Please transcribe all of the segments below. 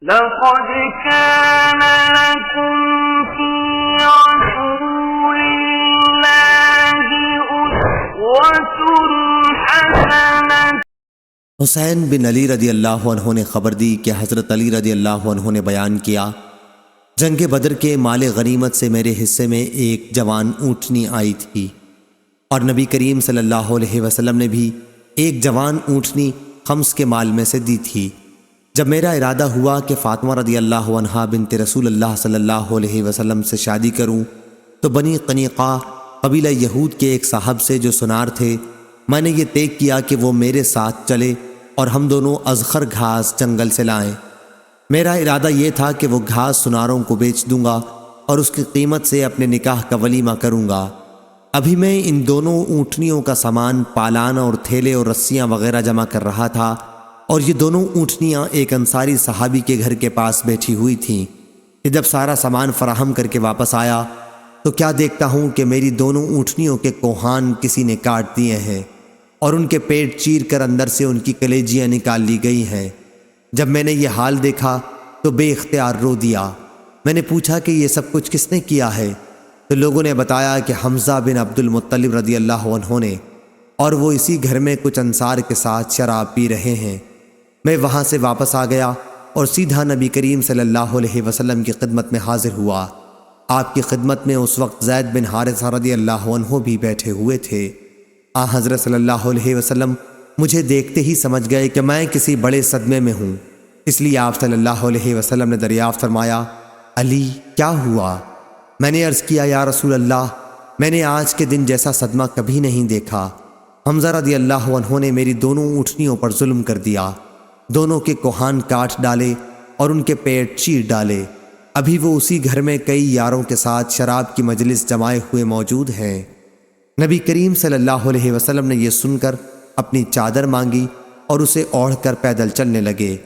لقد كان لكم في رسول الله أسوة حسنة۔ حسین بن علی رضی اللہ عنہ نے خبر دی کہ حضرت علی رضی اللہ عنہ نے بیان کیا، جنگ بدر کے مال غنیمت سے میرے حصے میں ایک جوان اونٹنی آئی تھی، اور نبی کریم صلی اللہ علیہ وسلم نے بھی ایک جوان اونٹنی خمس کے مال میں سے دی تھی۔ جب میرا ارادہ ہوا کہ فاطمہ رضی اللہ عنہا بنت رسول اللہ صلی اللہ علیہ وسلم سے شادی کروں، تو بنی قنیقہ قبیلہ یہود کے ایک صاحب سے جو سنار تھے، میں نے یہ طے کیا کہ وہ میرے ساتھ چلے اور ہم دونوں ازخر گھاس جنگل سے لائیں۔ میرا ارادہ یہ تھا کہ وہ گھاس سناروں کو بیچ دوں گا اور اس کی قیمت سے اپنے نکاح کا ولیمہ کروں گا۔ ابھی میں ان دونوں اونٹنیوں کا سامان پالان اور تھیلے اور رسیاں وغیرہ جمع کر رہا تھا، اور یہ دونوں اونٹنیاں ایک انصاری صحابی کے گھر کے پاس بیٹھی ہوئی تھیں کہ جب سارا سامان فراہم کر کے واپس آیا تو کیا دیکھتا ہوں کہ میری دونوں اونٹنیوں کے کوہان کسی نے کاٹ دیے ہیں اور ان کے پیٹ چیر کر اندر سے ان کی کلیجیاں نکال لی گئی ہیں۔ جب میں نے یہ حال دیکھا تو بے اختیار رو دیا۔ میں نے پوچھا کہ یہ سب کچھ کس نے کیا ہے؟ تو لوگوں نے بتایا کہ حمزہ بن عبد المطلب رضی اللہ عنہ نے، اور وہ اسی گھر میں کچھ انصار کے ساتھ شراب پی رہے ہیں۔ میں وہاں سے واپس آ گیا اور سیدھا نبی کریم صلی اللہ علیہ وسلم کی خدمت میں حاضر ہوا۔ آپ کی خدمت میں اس وقت زید بن حارثہ رضی اللہ عنہ بھی بیٹھے ہوئے تھے۔ حضرت صلی اللہ علیہ وسلم مجھے دیکھتے ہی سمجھ گئے کہ میں کسی بڑے صدمے میں ہوں، اس لیے آپ صلی اللہ علیہ وسلم نے دریافت فرمایا، علی کیا ہوا؟ میں نے عرض کیا، یا رسول اللہ، میں نے آج کے دن جیسا صدمہ کبھی نہیں دیکھا۔ حمزہ رضی اللہ عنہ نے میری دونوں اونٹنیوں پر ظلم کر دیا، دونوں کے کوہان کاٹ ڈالے اور ان کے پیٹ چیر ڈالے۔ ابھی وہ اسی گھر میں کئی یاروں کے ساتھ شراب کی مجلس جمائے ہوئے موجود ہیں۔ نبی کریم صلی اللہ علیہ وسلم نے یہ سن کر اپنی چادر مانگی اور اسے اوڑھ کر پیدل چلنے لگے۔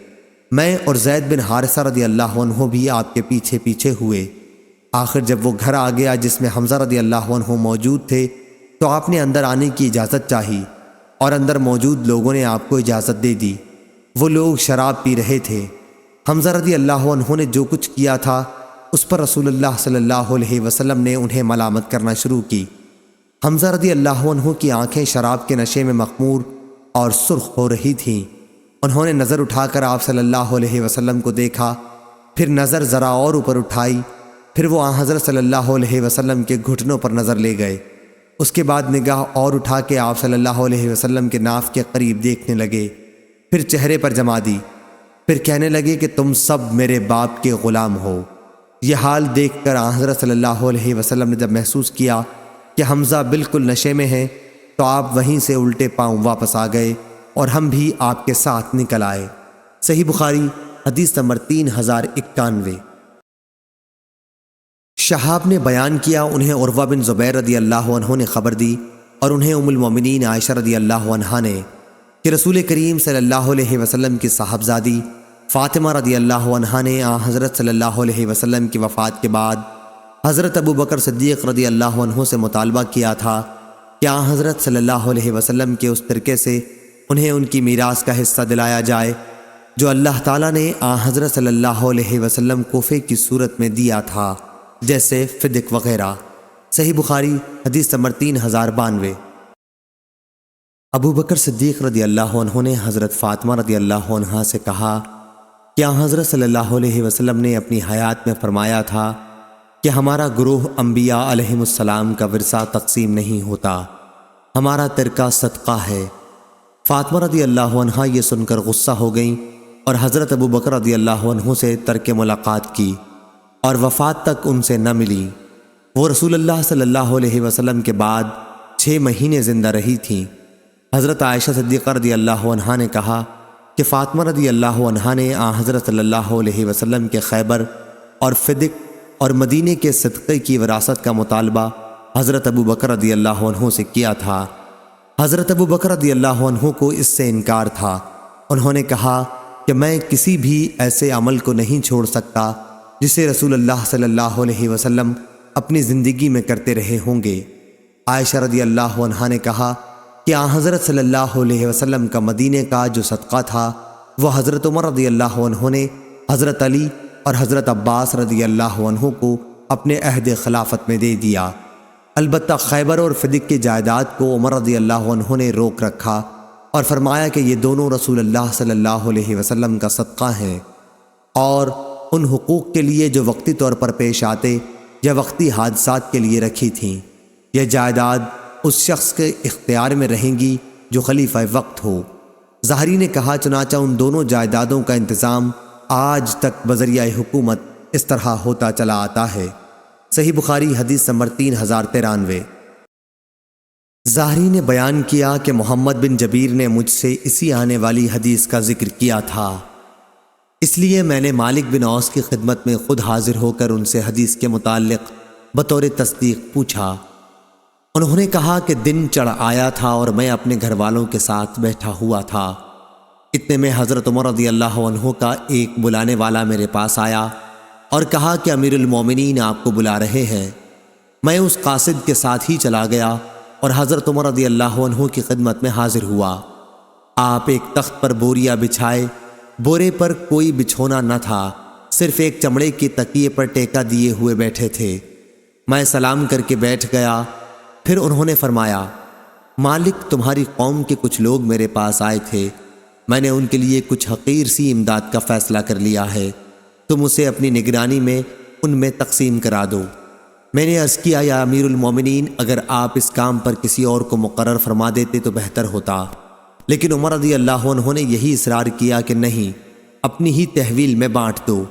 میں اور زید بن حارثہ رضی اللہ عنہ بھی آپ کے پیچھے پیچھے ہوئے۔ آخر جب وہ گھر آ گیا جس میں حمزہ رضی اللہ عنہ موجود تھے تو آپ نے اندر آنے کی اجازت چاہی، اور اندر موجود لوگوں نے آپ کو اجازت دے دی۔ وہ لوگ شراب پی رہے تھے۔ حمزہ رضی اللہ عنہ نے جو کچھ کیا تھا اس پر رسول اللہ صلی اللہ علیہ وسلم نے انہیں ملامت کرنا شروع کی۔ حمزہ رضی اللہ عنہ کی آنکھیں شراب کے نشے میں مخمور اور سرخ ہو رہی تھیں۔ انہوں نے نظر اٹھا کر آپ صلی اللہ علیہ وسلم کو دیکھا، پھر نظر ذرا اور اوپر اٹھائی، پھر وہ حضرت صلی اللہ علیہ وسلم کے گھٹنوں پر نظر لے گئے۔ اس کے بعد نگاہ اور اٹھا کے آپ صلی اللہ علیہ وسلم کے ناف کے قریب دیکھنے لگے، پھر چہرے پر جما دی، پھر کہنے لگے کہ تم سب میرے باپ کے غلام ہو۔ یہ حال دیکھ کر حضرت صلی اللہ علیہ وسلم نے جب محسوس کیا کہ حمزہ بالکل نشے میں ہیں تو آپ وہیں سے الٹے پاؤں واپس آ گئے اور ہم بھی آپ کے ساتھ نکل آئے۔ صحیح بخاری حدیث نمبر 3091۔ شہاب نے بیان کیا، انہیں عروہ بن زبیر رضی اللہ عنہ نے خبر دی اور انہیں ام المومنین عائشہ رضی اللہ عنہا نے کہ رسول کریم صلی اللہ علیہ وسلم کی صاحبزادی فاطمہ رضی اللہ عنہا نے حضرت صلی اللہ علیہ وسلم کی وفات کے بعد حضرت ابو بکر صدیق رضی اللہ عنہ سے مطالبہ کیا تھا کہ حضرت صلی اللہ علیہ وسلم کے اس ترکے سے انہیں ان کی میراث کا حصہ دلایا جائے جو اللہ تعالیٰ نے حضرت صلی اللہ علیہ وسلم کوفے کی صورت میں دیا تھا، جیسے فدق وغیرہ۔ صحیح بخاری حدیث نمبر 3092۔ ابو بکر صدیق رضی اللہ عنہ نے حضرت فاطمہ رضی اللہ عنہا سے کہا کہ حضرت صلی اللہ علیہ وسلم نے اپنی حیات میں فرمایا تھا کہ ہمارا گروہ انبیاء علیہ السلام کا ورثہ تقسیم نہیں ہوتا، ہمارا ترکہ صدقہ ہے۔ فاطمہ رضی اللہ عنہا یہ سن کر غصہ ہو گئیں اور حضرت ابو بکر رضی اللہ عنہ سے ترک ملاقات کی اور وفات تک ان سے نہ ملی۔ وہ رسول اللہ صلی اللہ علیہ وسلم کے بعد 6 مہینے زندہ رہی تھیں۔ حضرت عائشہ صدیقہ رضی اللہ عنہا نے کہا کہ فاطمہ رضی اللہ عنہا نے حضرت صلی اللہ علیہ وسلم کے خیبر اور فدق اور مدینے کے صدقے کی وراثت کا مطالبہ حضرت ابو بکر رضی اللہ عنہ سے کیا تھا۔ حضرت ابو بکر رضی اللہ عنہ کو اس سے انکار تھا۔ انہوں نے کہا کہ میں کسی بھی ایسے عمل کو نہیں چھوڑ سکتا جسے رسول اللہ صلی اللہ علیہ وسلم اپنی زندگی میں کرتے رہے ہوں گے۔ عائشہ رضی اللہ عنہا نے کہا کہ حضرت صلی اللہ علیہ وسلم کا مدینے کا جو صدقہ تھا وہ حضرت عمر رضی اللہ عنہ نے حضرت علی اور حضرت عباس رضی اللہ عنہ کو اپنے عہد خلافت میں دے دیا۔ البتہ خیبر اور فدق کی جائیداد کو عمر رضی اللہ عنہ نے روک رکھا اور فرمایا کہ یہ دونوں رسول اللہ صلی اللہ علیہ وسلم کا صدقہ ہیں، اور ان حقوق کے لیے جو وقتی طور پر پیش آتے یا وقتی حادثات کے لیے رکھی تھیں۔ یہ جائیداد اس شخص کے اختیار میں رہیں گی جو خلیفہ وقت ہو۔ ظاہری نے کہا چنانچہ ان دونوں جائیدادوں کا انتظام آج تک بذریعہ حکومت اس طرح ہوتا چلا آتا ہے۔ صحیح بخاری حدیث نمبر 3093۔ ظاہری نے بیان کیا کہ محمد بن جبیر نے مجھ سے اسی آنے والی حدیث کا ذکر کیا تھا، اس لیے میں نے مالک بن اوس کی خدمت میں خود حاضر ہو کر ان سے حدیث کے متعلق بطور تصدیق پوچھا۔ انہوں نے کہا کہ دن چڑھ آیا تھا اور میں اپنے گھر والوں کے ساتھ بیٹھا ہوا تھا۔ اتنے میں حضرت عمر رضی اللہ عنہ کا ایک بلانے والا میرے پاس آیا اور کہا کہ امیر المومنین آپ کو بلا رہے ہیں۔ میں اس قاصد کے ساتھ ہی چلا گیا اور حضرت عمر رضی اللہ عنہ کی خدمت میں حاضر ہوا۔ آپ ایک تخت پر بوریا بچھائے، بورے پر کوئی بچھونا نہ تھا، صرف ایک چمڑے کی تکیے پر ٹیکا دیے ہوئے بیٹھے تھے۔ میں سلام کر کے بیٹھ گیا۔ پھر انہوں نے فرمایا، مالک تمہاری قوم کے کچھ لوگ میرے پاس آئے تھے، میں نے ان کے لیے کچھ حقیر سی امداد کا فیصلہ کر لیا ہے، تم اسے اپنی نگرانی میں ان میں تقسیم کرا دو۔ میں نے عرض کیا، یا امیر المومنین، اگر آپ اس کام پر کسی اور کو مقرر فرما دیتے تو بہتر ہوتا، لیکن عمر رضی اللہ عنہ نے یہی اصرار کیا کہ نہیں، اپنی ہی تحویل میں بانٹ دو۔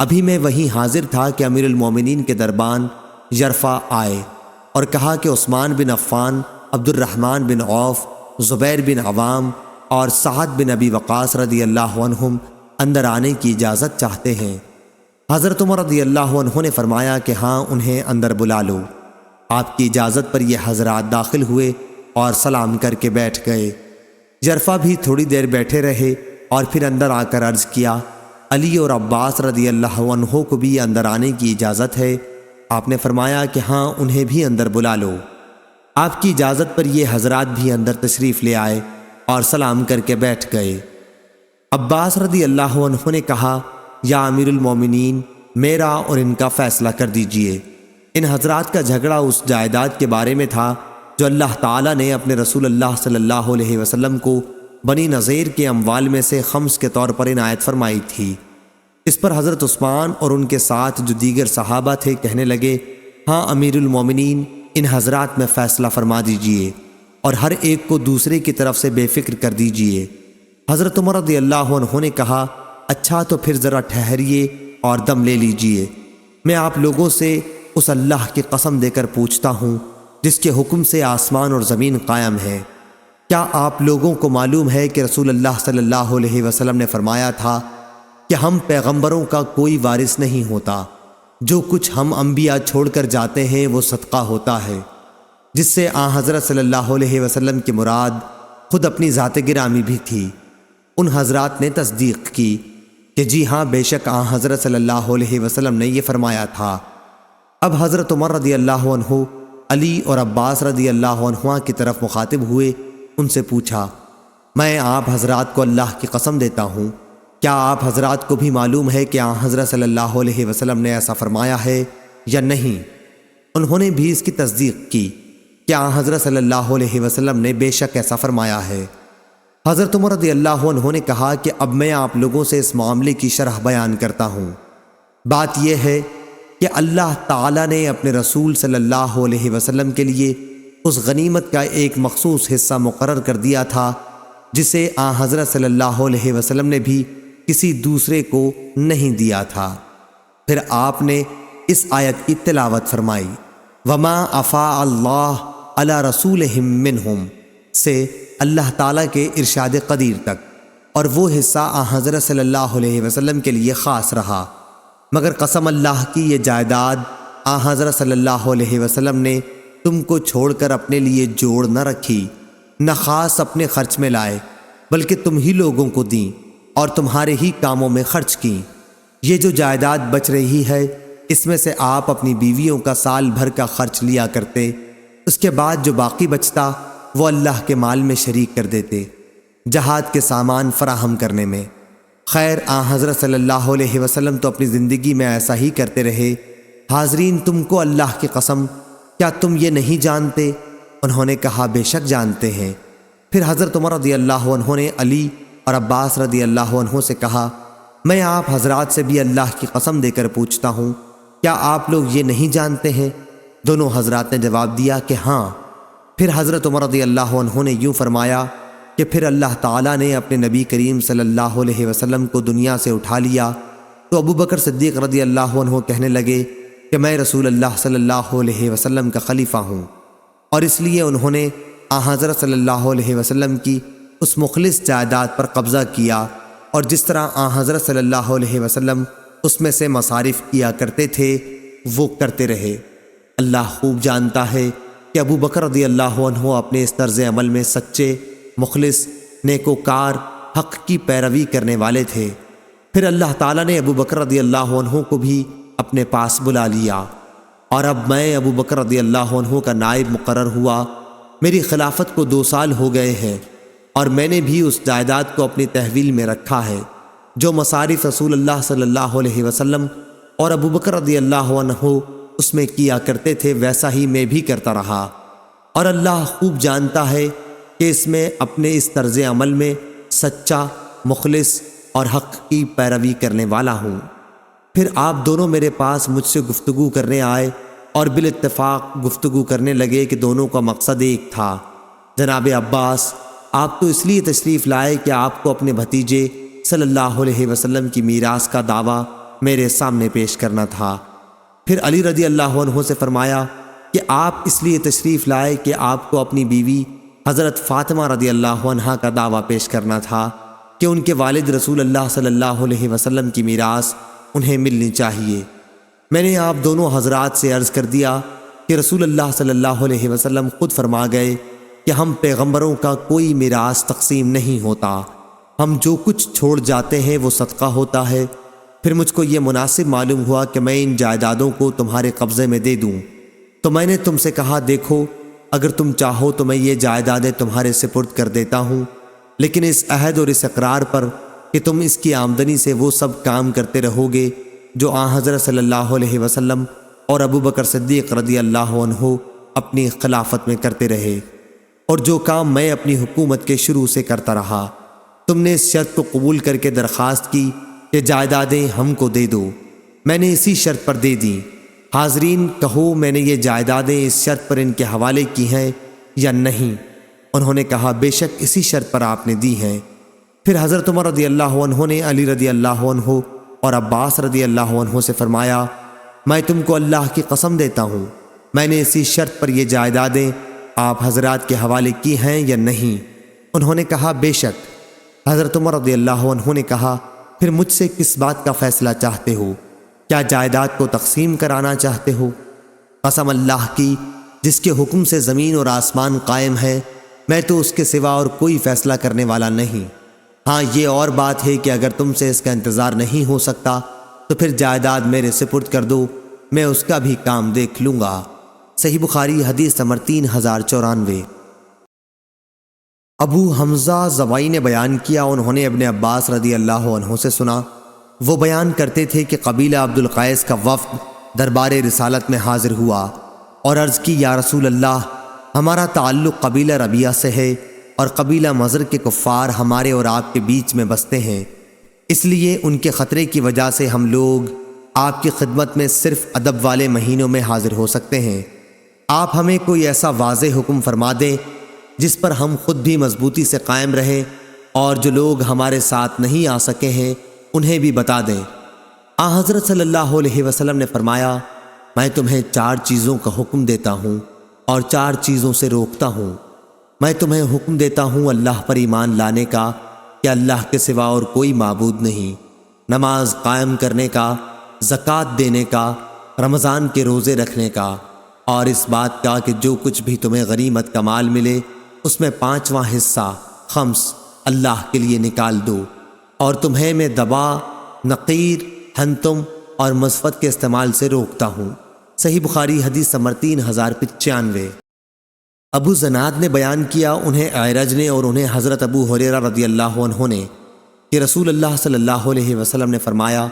ابھی میں وہیں حاضر تھا کہ امیر المومنین کے دربان یرفع آئے اور کہا کہ عثمان بن عفان، عبد الرحمن بن عوف، زبیر بن عوام اور سعد بن ابی وقاص رضی اللہ عنہم اندر آنے کی اجازت چاہتے ہیں۔ حضرت عمر رضی اللہ عنہ نے فرمایا کہ ہاں، انہیں اندر بلا لو۔ آپ کی اجازت پر یہ حضرات داخل ہوئے اور سلام کر کے بیٹھ گئے۔ یرفع بھی تھوڑی دیر بیٹھے رہے اور پھر اندر آ کر عرض کیا، علی اور عباس رضی اللہ عنہ کو بھی اندر آنے کی اجازت ہے؟ آپ نے فرمایا کہ ہاں، انہیں بھی اندر بلا لو۔ آپ کی اجازت پر یہ حضرات بھی اندر تشریف لے آئے اور سلام کر کے بیٹھ گئے۔ عباس رضی اللہ عنہ نے کہا، یا امیر المومنین، میرا اور ان کا فیصلہ کر دیجئے۔ ان حضرات کا جھگڑا اس جائیداد کے بارے میں تھا جو اللہ تعالیٰ نے اپنے رسول اللہ صلی اللہ علیہ وسلم کو بنی نذیر کے اموال میں سے خمس کے طور پر عنایت فرمائی تھی۔ اس پر حضرت عثمان اور ان کے ساتھ جو دیگر صحابہ تھے کہنے لگے، ہاں امیر المومنین، ان حضرات میں فیصلہ فرما دیجئے اور ہر ایک کو دوسرے کی طرف سے بے فکر کر دیجئے۔ حضرت عمر رضی اللہ عنہ نے کہا، اچھا تو پھر ذرا ٹھہریے اور دم لے لیجئے۔ میں آپ لوگوں سے اس اللہ کی قسم دے کر پوچھتا ہوں جس کے حکم سے آسمان اور زمین قائم ہے، کیا آپ لوگوں کو معلوم ہے کہ رسول اللہ صلی اللہ علیہ وسلم نے فرمایا تھا کہ ہم پیغمبروں کا کوئی وارث نہیں ہوتا، جو کچھ ہم انبیاء چھوڑ کر جاتے ہیں وہ صدقہ ہوتا ہے، جس سے آن حضرت صلی اللہ علیہ وسلم کی مراد خود اپنی ذات گرامی بھی تھی۔ ان حضرات نے تصدیق کی کہ جی ہاں، بے شک آن حضرت صلی اللہ علیہ وسلم نے یہ فرمایا تھا۔ اب حضرت عمر رضی اللہ عنہ علی اور عباس رضی اللہ عنہ کی طرف مخاطب ہوئے، ان سے پوچھا، میں آپ حضرات کو اللہ کی قسم دیتا ہوں، کیا آپ حضرات کو بھی معلوم ہے کہ آن حضرت صلی اللہ علیہ وسلم نے ایسا فرمایا ہے یا نہیں؟ انہوں نے بھی اس کی تصدیق کی کہ آن حضرت صلی اللہ علیہ وسلم نے بے شک ایسا فرمایا ہے۔ حضرت عمر رضی اللہ عنہ نے کہا کہ اب میں آپ لوگوں سے اس معاملے کی شرح بیان کرتا ہوں۔ بات یہ ہے کہ اللہ تعالیٰ نے اپنے رسول صلی اللہ علیہ وسلم کے لیے اس غنیمت کا ایک مخصوص حصہ مقرر کر دیا تھا جسے آن حضرت صلی اللہ علیہ وسلم نے بھی کسی دوسرے کو نہیں دیا تھا۔ پھر آپ نے اس آیت کی تلاوت فرمائی، وَمَا أَفَاءَ اللَّهُ عَلَى رَسُولِهِم مِّنْهُمْ سے اللہ تعالیٰ کے ارشاد قدیر تک، اور وہ حصہ آن حضرت صلی اللہ علیہ وسلم کے لیے خاص رہا، مگر قسم اللہ کی یہ جائیداد آن حضرت صلی اللہ علیہ وسلم نے تم کو چھوڑ کر اپنے لیے جوڑ نہ رکھی، نہ خاص اپنے خرچ میں لائے، بلکہ تم ہی لوگوں کو دیں اور تمہارے ہی کاموں میں خرچ کیں۔ یہ جو جائیداد بچ رہی ہے، اس میں سے آپ اپنی بیویوں کا سال بھر کا خرچ لیا کرتے، اس کے بعد جو باقی بچتا وہ اللہ کے مال میں شریک کر دیتے، جہاد کے سامان فراہم کرنے میں۔ خیر حضرت صلی اللہ علیہ وسلم تو اپنی زندگی میں ایسا ہی کرتے رہے۔ حاضرین، تم کو اللہ کی قسم کیا تم یہ نہیں جانتے؟ انہوں نے کہا بے شک جانتے ہیں۔ پھر حضرت عمر رضی اللہ عنہ نے علی اور عباس رضی اللہ عنہ سے کہا میں آپ حضرات سے بھی اللہ کی قسم دے کر پوچھتا ہوں، کیا آپ لوگ یہ نہیں جانتے ہیں؟ دونوں حضرات نے جواب دیا کہ ہاں۔ پھر حضرت عمر رضی اللہ عنہ نے یوں فرمایا کہ پھر اللہ تعالیٰ نے اپنے نبی کریم صلی اللہ علیہ وسلم کو دنیا سے اٹھا لیا تو ابو بکر صدیق رضی اللہ عنہ کہنے لگے کہ میں رسول اللہ صلی اللہ علیہ وسلم کا خلیفہ ہوں، اور اس لیے انہوں نے حضرت صلی اللہ علیہ وسلم کی اس مخلص جائیداد پر قبضہ کیا، اور جس طرح حضرت صلی اللہ علیہ وسلم اس میں سے مصارف کیا کرتے تھے وہ کرتے رہے۔ اللہ خوب جانتا ہے کہ ابو بکر رضی اللہ عنہ اپنے اس طرز عمل میں سچے، مخلص، نیکوکار، حق کی پیروی کرنے والے تھے۔ پھر اللہ تعالیٰ نے ابو بکر رضی اللہ عنہ کو بھی اپنے پاس بلا لیا، اور اب میں ابو بکر رضی اللہ عنہ کا نائب مقرر ہوا۔ میری خلافت کو 2 سال ہو گئے ہیں، اور میں نے بھی اس جائیداد کو اپنی تحویل میں رکھا ہے۔ جو مصارف رسول اللہ صلی اللہ علیہ وسلم اور ابو بکر رضی اللہ عنہ اس میں کیا کرتے تھے ویسا ہی میں بھی کرتا رہا، اور اللہ خوب جانتا ہے کہ اس میں اپنے اس طرز عمل میں سچا، مخلص اور حق کی پیروی کرنے والا ہوں۔ پھر آپ دونوں میرے پاس مجھ سے گفتگو کرنے آئے، اور بالاتفاق گفتگو کرنے لگے کہ دونوں کا مقصد ایک تھا۔ جناب عباس، آپ تو اس لیے تشریف لائے کہ آپ کو اپنے بھتیجے صلی اللہ علیہ وسلم کی میراث کا دعویٰ میرے سامنے پیش کرنا تھا۔ پھر علی رضی اللہ عنہ سے فرمایا کہ آپ اس لیے تشریف لائے کہ آپ کو اپنی بیوی حضرت فاطمہ رضی اللہ عنہا کا دعویٰ پیش کرنا تھا کہ ان کے والد رسول اللہ صلی اللہ علیہ وسلم کی میراث انہیں ملنی چاہیے۔ میں نے آپ دونوں حضرات سے عرض کر دیا کہ رسول اللہ صلی اللہ علیہ وسلم خود فرما گئے کہ ہم پیغمبروں کا کوئی میراث تقسیم نہیں ہوتا، ہم جو کچھ چھوڑ جاتے ہیں وہ صدقہ ہوتا ہے۔ پھر مجھ کو یہ مناسب معلوم ہوا کہ میں ان جائیدادوں کو تمہارے قبضے میں دے دوں، تو میں نے تم سے کہا دیکھو، اگر تم چاہو تو میں یہ جائیدادیں تمہارے سپرد کر دیتا ہوں، لیکن اس عہد اور اس اقرار پر کہ تم اس کی آمدنی سے وہ سب کام کرتے رہو گے جو حضرت صلی اللہ علیہ وسلم اور ابو بکر صدیق رضی اللہ عنہ اپنی خلافت میں کرتے رہے، اور جو کام میں اپنی حکومت کے شروع سے کرتا رہا۔ تم نے اس شرط کو قبول کر کے درخواست کی کہ جائیدادیں ہم کو دے دو، میں نے اسی شرط پر دے دیں۔ حاضرین، کہو میں نے یہ جائیدادیں اس شرط پر ان کے حوالے کی ہیں یا نہیں؟ انہوں نے کہا بے شک اسی شرط پر آپ نے دی ہیں۔ پھر حضرت عمر رضی اللہ عنہ نے علی رضی اللہ عنہ اور عباس رضی اللہ عنہ سے فرمایا میں تم کو اللہ کی قسم دیتا ہوں، میں نے اسی شرط پر یہ جائیدادیں آپ حضرات کے حوالے کی ہیں یا نہیں؟ انہوں نے کہا بے شک۔ حضرت عمر رضی اللہ عنہ نے کہا پھر مجھ سے کس بات کا فیصلہ چاہتے ہو؟ کیا جائیداد کو تقسیم کرانا چاہتے ہو؟ قسم اللہ کی جس کے حکم سے زمین اور آسمان قائم ہے، میں تو اس کے سوا اور کوئی فیصلہ کرنے والا نہیں۔ ہاں یہ اور بات ہے کہ اگر تم سے اس کا انتظار نہیں ہو سکتا تو پھر جائیداد میرے سپرد کر دو، میں اس کا بھی کام دیکھ لوں گا۔ صحیح بخاری حدیث نمبر 3094۔ ابو حمزہ زوائی نے بیان کیا، انہوں نے ابن عباس رضی اللہ عنہ سے سنا، وہ بیان کرتے تھے کہ قبیلہ عبد القیس کا وفد دربار رسالت میں حاضر ہوا اور عرض کی یا رسول اللہ، ہمارا تعلق قبیلہ ربیعہ سے ہے اور قبیلہ مضر کے کفار ہمارے اور آپ کے بیچ میں بستے ہیں، اس لیے ان کے خطرے کی وجہ سے ہم لوگ آپ کی خدمت میں صرف ادب والے مہینوں میں حاضر ہو سکتے ہیں۔ آپ ہمیں کوئی ایسا واضح حکم فرما دیں جس پر ہم خود بھی مضبوطی سے قائم رہیں، اور جو لوگ ہمارے ساتھ نہیں آ سکے ہیں انہیں بھی بتا دیں۔ حضرت صلی اللہ علیہ وسلم نے فرمایا میں تمہیں 4 چیزوں کا حکم دیتا ہوں اور 4 چیزوں سے روکتا ہوں۔ میں تمہیں حکم دیتا ہوں اللہ پر ایمان لانے کا کہ اللہ کے سوا اور کوئی معبود نہیں، نماز قائم کرنے کا، زکوٰۃ دینے کا، رمضان کے روزے رکھنے کا، اور اس بات کا کہ جو کچھ بھی تمہیں غنیمت کا مال ملے اس میں 5واں حصہ خمس اللہ کے لیے نکال دو، اور تمہیں میں دبا، نقیر، ہنتم اور مصفت کے استعمال سے روکتا ہوں۔ صحیح بخاری حدیث نمبر 3095۔ ابو زناد نے بیان کیا، انہیں اعرج نے اور انہیں حضرت ابو ہریرہ رضی اللہ عنہ نے کہ رسول اللہ صلی اللہ علیہ وسلم نے فرمایا،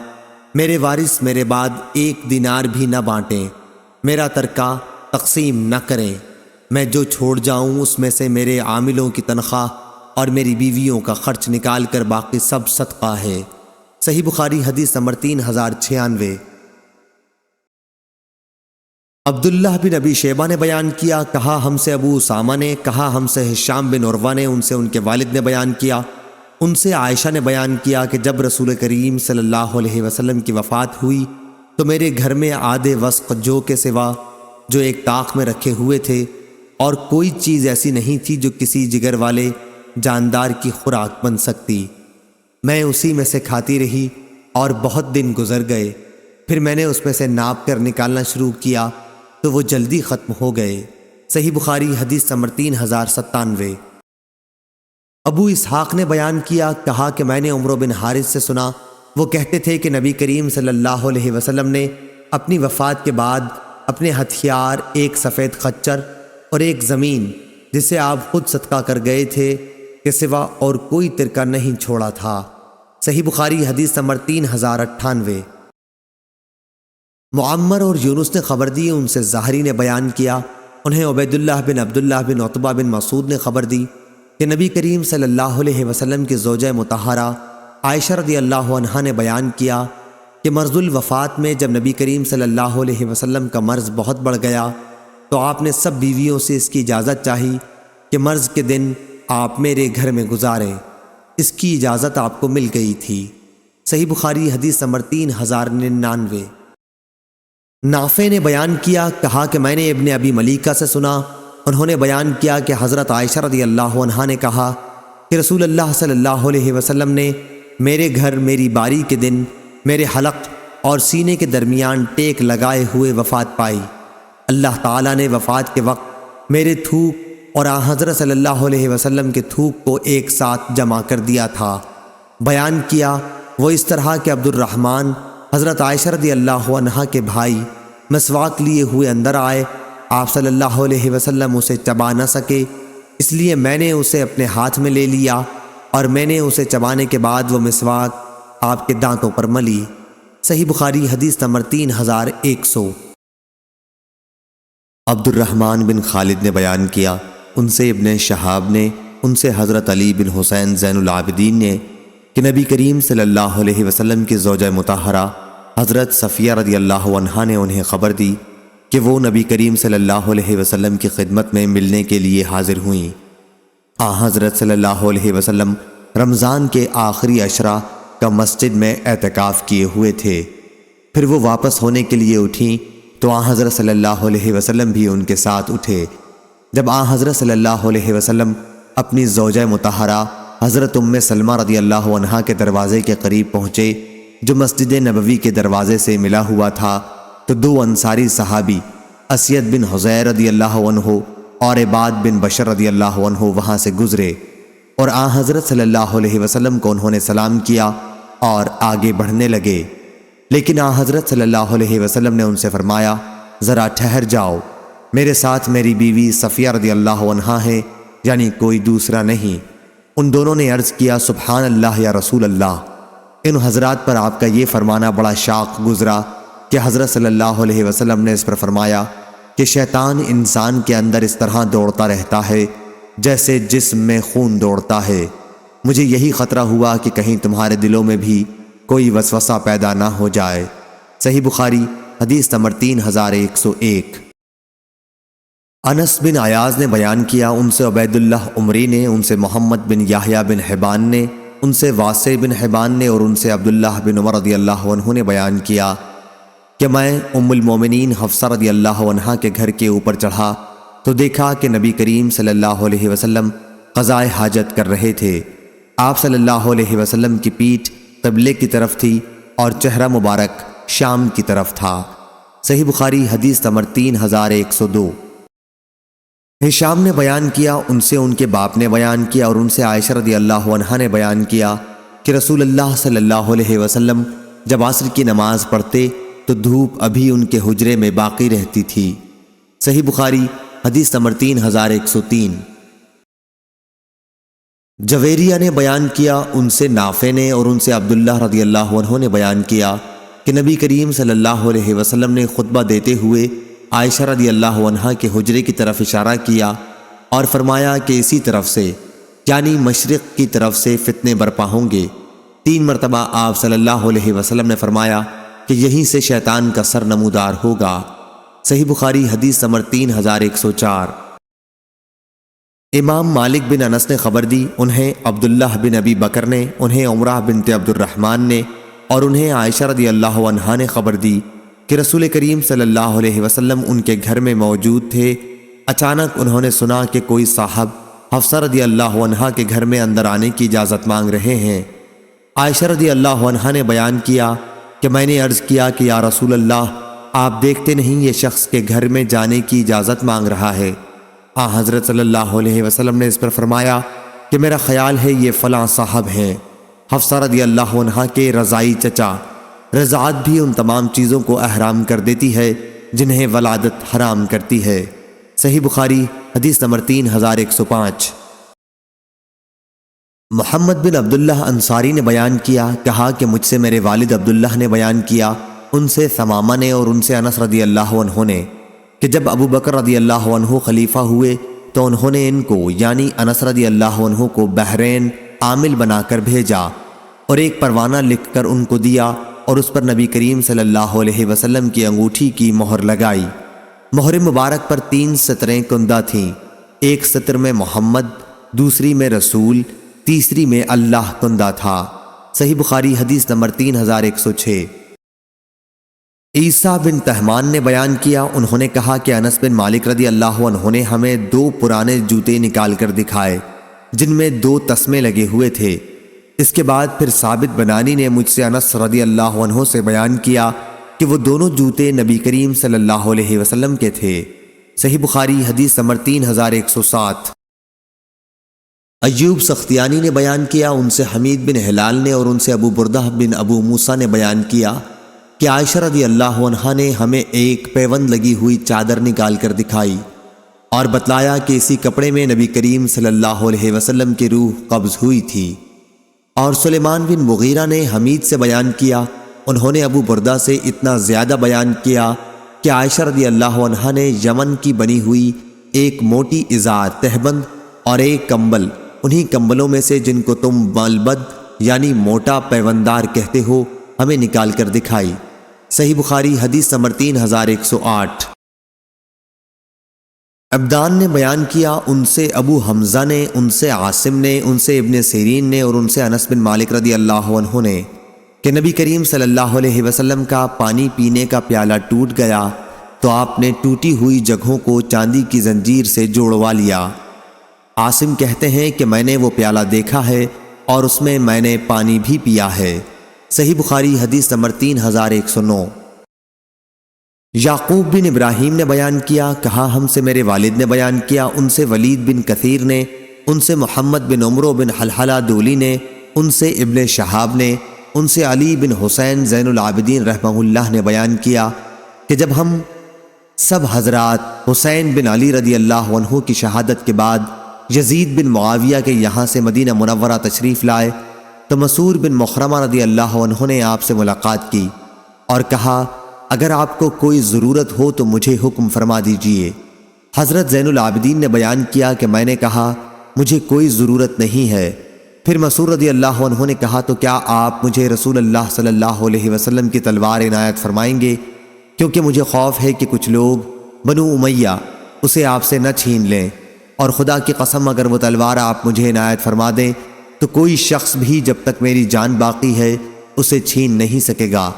میرے وارث میرے بعد 1 دینار بھی نہ بانٹیں، میرا ترکہ تقسیم نہ کریں، میں جو چھوڑ جاؤں اس میں سے میرے عاملوں کی تنخواہ اور میری بیویوں کا خرچ نکال کر باقی سب صدقہ ہے۔ صحیح بخاری حدیث نمبر 3096۔ عبداللہ بن ابی شیبہ نے بیان کیا، کہا ہم سے ابو اسامہ نے، کہا ہم سے ہشام بن عروہ نے، ان سے ان کے والد نے بیان کیا، ان سے عائشہ نے بیان کیا کہ جب رسول کریم صلی اللہ علیہ وسلم کی وفات ہوئی تو میرے گھر میں آدھے وسق جو کے سوا جو ایک طاق میں رکھے ہوئے تھے اور کوئی چیز ایسی نہیں تھی جو کسی جگر والے جاندار کی خوراک بن سکتی۔ میں اسی میں سے کھاتی رہی اور بہت دن گزر گئے، پھر میں نے اس میں سے ناپ کر نکالنا شروع کیا تو وہ جلدی ختم ہو گئے۔ صحیح بخاری حدیث نمبر 3097۔ ابو اسحاق نے بیان کیا، کہا کہ میں نے عمرو بن حارث سے سنا، وہ کہتے تھے کہ نبی کریم صلی اللہ علیہ وسلم نے اپنی وفات کے بعد اپنے ہتھیار، ایک سفید خچر اور ایک زمین جسے آپ خود صدقہ کر گئے تھے کے سوا اور کوئی ترکہ نہیں چھوڑا تھا۔ صحیح بخاری حدیث نمبر 3098۔ معمر اور یونس نے خبر دی، ان سے زہری نے بیان کیا، انہیں عبیداللہ بن عبداللہ بن عتبہ بن مسعود نے خبر دی کہ نبی کریم صلی اللہ علیہ وسلم کی زوجہ مطہرہ عائشہ رضی اللہ عنہا نے بیان کیا کہ مرض الوفات میں جب نبی کریم صلی اللہ علیہ وسلم کا مرض بہت بڑھ گیا تو آپ نے سب بیویوں سے اس کی اجازت چاہی کہ مرض کے دن آپ میرے گھر میں گزاریں۔ اس کی اجازت آپ کو مل گئی تھی۔ صحیح بخاری حدیث نمبر 3099۔ نافع نے بیان کیا، کہا کہ میں نے ابن ابی ملیکہ سے سنا، انہوں نے بیان کیا کہ حضرت عائشہ رضی اللہ عنہا نے کہا کہ رسول اللہ صلی اللہ علیہ وسلم نے میرے گھر میری باری کے دن میرے حلق اور سینے کے درمیان ٹیک لگائے ہوئے وفات پائی۔ اللہ تعالیٰ نے وفات کے وقت میرے تھوک اور حضرت صلی اللہ علیہ وسلم کے تھوک کو ایک ساتھ جمع کر دیا تھا۔ بیان کیا وہ اس طرح کہ عبد الرحمن حضرت عائشہ رضی اللہ عنہا کے بھائی مسواک لیے ہوئے اندر آئے، آپ صلی اللہ علیہ وسلم اسے چبا نہ سکے، اس لیے میں نے اسے اپنے ہاتھ میں لے لیا اور میں نے اسے چبانے کے بعد وہ مسواک آپ کے دانتوں پر ملی۔ صحیح بخاری حدیث نمبر 3100۔ عبد الرحمن بن خالد نے بیان کیا، ان سے ابن شہاب نے، ان سے حضرت علی بن حسین زین العابدین نے کہ نبی کریم صلی اللہ علیہ وسلم کی زوجہ مطہرہ حضرت صفیہ رضی اللہ عنہا نے انہیں خبر دی کہ وہ نبی کریم صلی اللہ علیہ وسلم کی خدمت میں ملنے کے لیے حاضر ہوئیں۔ حضرت صلی اللہ علیہ وسلم رمضان کے آخری عشرہ کا مسجد میں اعتکاف کیے ہوئے تھے، پھر وہ واپس ہونے کے لیے اٹھیں تو حضرت صلی اللہ علیہ وسلم بھی ان کے ساتھ اٹھے۔ جب حضرت صلی اللہ علیہ وسلم اپنی زوجہ مطہرہ حضرت ام سلمہ رضی اللہ عنہا کے دروازے کے قریب پہنچے جو مسجد نبوی کے دروازے سے ملا ہوا تھا، تو 2 انصاری صحابی اسید بن حضیر رضی اللہ عنہ اور عباد بن بشر رضی اللہ عنہ وہاں سے گزرے اور حضرت صلی اللہ علیہ وسلم کو انہوں نے سلام کیا اور آگے بڑھنے لگے، لیکن حضرت صلی اللہ علیہ وسلم نے ان سے فرمایا، ذرا ٹھہر جاؤ، میرے ساتھ میری بیوی صفیہ رضی اللہ عنہا ہے، یعنی کوئی دوسرا نہیں۔ ان دونوں نے عرض کیا، سبحان اللہ یا رسول اللہ۔ ان حضرات پر آپ کا یہ فرمانا بڑا شاق گزرا کہ حضرت صلی اللہ علیہ وسلم نے اس پر فرمایا کہ شیطان انسان کے اندر اس طرح دوڑتا رہتا ہے جیسے جسم میں خون دوڑتا ہے، مجھے یہی خطرہ ہوا کہ کہیں تمہارے دلوں میں بھی کوئی وسوسہ پیدا نہ ہو جائے۔ صحیح بخاری حدیث نمبر 3101۔ انس بن عیاض نے بیان کیا، ان سے عبید اللہ عمری نے، ان سے محمد بن یحییٰ بن حبان نے، ان سے واسع بن حبان نے اور ان سے عبداللہ بن عمر رضی اللہ عنہ نے بیان کیا کہ میں ام المومنین حفصہ رضی اللہ عنہا کے گھر کے اوپر چڑھا تو دیکھا کہ نبی کریم صلی اللہ علیہ وسلم قضائے حاجت کر رہے تھے۔ آپ صلی اللہ علیہ وسلم کی پیٹھ قبلے کی طرف تھی اور چہرہ مبارک شام کی طرف تھا۔ صحیح بخاری حدیث نمبر 3102۔ ہشام نے بیان کیا، ان سے ان کے باپ نے بیان کیا اور ان سے عائشہ رضی اللہ عنہا نے بیان کیا کہ رسول اللہ صلی اللہ علیہ وسلم جب عصر کی نماز پڑھتے تو دھوپ ابھی ان کے حجرے میں باقی رہتی تھی۔ صحیح بخاری حدیث نمبر 3103۔ جویریہ نے بیان کیا، ان سے نافع نے اور ان سے عبداللہ رضی اللہ عنہ نے بیان کیا کہ نبی کریم صلی اللہ علیہ وسلم نے خطبہ دیتے ہوئے عائشہ رضی اللہ عنہا کے حجرے کی طرف اشارہ کیا اور فرمایا کہ اسی طرف سے یعنی مشرق کی طرف سے فتنے برپا ہوں گے۔ 3 مرتبہ آپ صلی اللہ علیہ وسلم نے فرمایا کہ یہیں سے شیطان کا سر نمودار ہوگا۔ صحیح بخاری حدیث نمبر 3104۔ امام مالک بن انس نے خبر دی، انہیں عبداللہ بن ابی بکر نے، انہیں عمرہ بنت عبد الرحمن نے اور انہیں عائشہ رضی اللہ عنہا نے خبر دی کہ رسول کریم صلی اللہ علیہ وسلم ان کے گھر میں موجود تھے۔ اچانک انہوں نے سنا کہ کوئی صاحب حفصہ رضی اللہ عنہا کے گھر میں اندر آنے کی اجازت مانگ رہے ہیں۔ عائشہ رضی اللہ عنہا نے بیان کیا کہ میں نے عرض کیا کہ یا رسول اللہ، آپ دیکھتے نہیں یہ شخص کے گھر میں جانے کی اجازت مانگ رہا ہے؟ حضرت صلی اللہ علیہ وسلم نے اس پر فرمایا کہ میرا خیال ہے یہ فلاں صاحب ہیں۔ حفصہ رضی اللہ عنہا کے رضائی چچا، رضاعت بھی ان تمام چیزوں کو احرام کر دیتی ہے جنہیں ولادت حرام کرتی ہے۔ صحیح بخاری حدیث نمبر 3105۔ محمد بن عبداللہ انصاری نے بیان کیا، کہا کہ مجھ سے میرے والد عبداللہ نے بیان کیا، ان سے ثمامہ نے اور ان سے انس رضی اللہ عنہ نے کہ جب ابو بکر رضی اللہ عنہ خلیفہ ہوئے تو انہوں نے ان کو یعنی انس رضی اللہ عنہ کو بحرین عامل بنا کر بھیجا اور ایک پروانہ لکھ کر ان کو دیا اور اس پر نبی کریم صلی اللہ علیہ وسلم کی انگوٹھی کی مہر لگائی۔ مہر مبارک پر 3 سطریں کندہ تھیں، ایک سطر میں محمد، دوسری میں رسول، تیسری میں اللہ کندہ تھا۔ صحیح بخاری حدیث نمبر 3106۔ عیسیٰ بن تہمان نے بیان کیا، انہوں نے کہا کہ انس بن مالک رضی اللہ عنہ نے ہمیں 2 پرانے جوتے نکال کر دکھائے جن میں 2 تسمے لگے ہوئے تھے۔ اس کے بعد پھر ثابت بنانی نے مجھ سے انس رضی اللہ عنہ سے بیان کیا کہ وہ دونوں جوتے نبی کریم صلی اللہ علیہ وسلم کے تھے۔ صحیح بخاری حدیث نمبر 3107۔ ایوب سختیانی نے بیان کیا، ان سے حمید بن ہلال نے اور ان سے ابو بردہ بن ابو موسیٰ نے بیان کیا کہ عائشہ رضی اللہ عنہا نے ہمیں ایک پیوند لگی ہوئی چادر نکال کر دکھائی اور بتلایا کہ اسی کپڑے میں نبی کریم صلی اللہ علیہ وسلم کی روح قبض ہوئی تھی۔ اور سلیمان بن مغیرہ نے حمید سے بیان کیا، انہوں نے ابو بردہ سے اتنا زیادہ بیان کیا کہ عائشہ رضی اللہ عنہا نے یمن کی بنی ہوئی ایک موٹی ازار تہبند اور ایک کمبل، انہی کمبلوں میں سے جن کو تم ملبد یعنی موٹا پیوندار کہتے ہو، ہمیں نکال کر دکھائی۔ صحیح بخاری حدیث نمبر 3108۔ عبدان نے بیان کیا، ان سے ابو حمزہ نے، ان سے عاصم نے، ان سے ابن سیرین نے اور ان سے انس بن مالک رضی اللہ عنہ نے کہ نبی کریم صلی اللہ علیہ وسلم کا پانی پینے کا پیالہ ٹوٹ گیا تو آپ نے ٹوٹی ہوئی جگہوں کو چاندی کی زنجیر سے جوڑوا لیا۔ عاصم کہتے ہیں کہ میں نے وہ پیالہ دیکھا ہے اور اس میں میں نے پانی بھی پیا ہے۔ صحیح بخاری حدیث نمبر 3109۔ یعقوب بن ابراہیم نے بیان کیا، کہا ہم سے میرے والد نے بیان کیا، ان سے ولید بن کثیر نے، ان سے محمد بن عمرو بن حلحلہ دولی نے، ان سے ابن شہاب نے، ان سے علی بن حسین زین العابدین رحمہ اللہ نے بیان کیا کہ جب ہم سب حضرات حسین بن علی رضی اللہ عنہ کی شہادت کے بعد یزید بن معاویہ کے یہاں سے مدینہ منورہ تشریف لائے تو مسعور بن مخرمہ رضی اللہ عنہ نے آپ سے ملاقات کی اور کہا اگر آپ کو کوئی ضرورت ہو تو مجھے حکم فرما دیجئے۔ حضرت زین العابدین نے بیان کیا کہ میں نے کہا مجھے کوئی ضرورت نہیں ہے۔ پھر مسعور رضی اللہ عنہ نے کہا تو کیا آپ مجھے رسول اللہ صلی اللہ علیہ وسلم کی تلوار عنایت فرمائیں گے، کیونکہ مجھے خوف ہے کہ کچھ لوگ بنو امیہ اسے آپ سے نہ چھین لیں، اور خدا کی قسم اگر وہ تلوار آپ مجھے عنایت فرما دیں تو کوئی شخص بھی جب تک میری جان باقی ہے اسے چھین نہیں سکے گا۔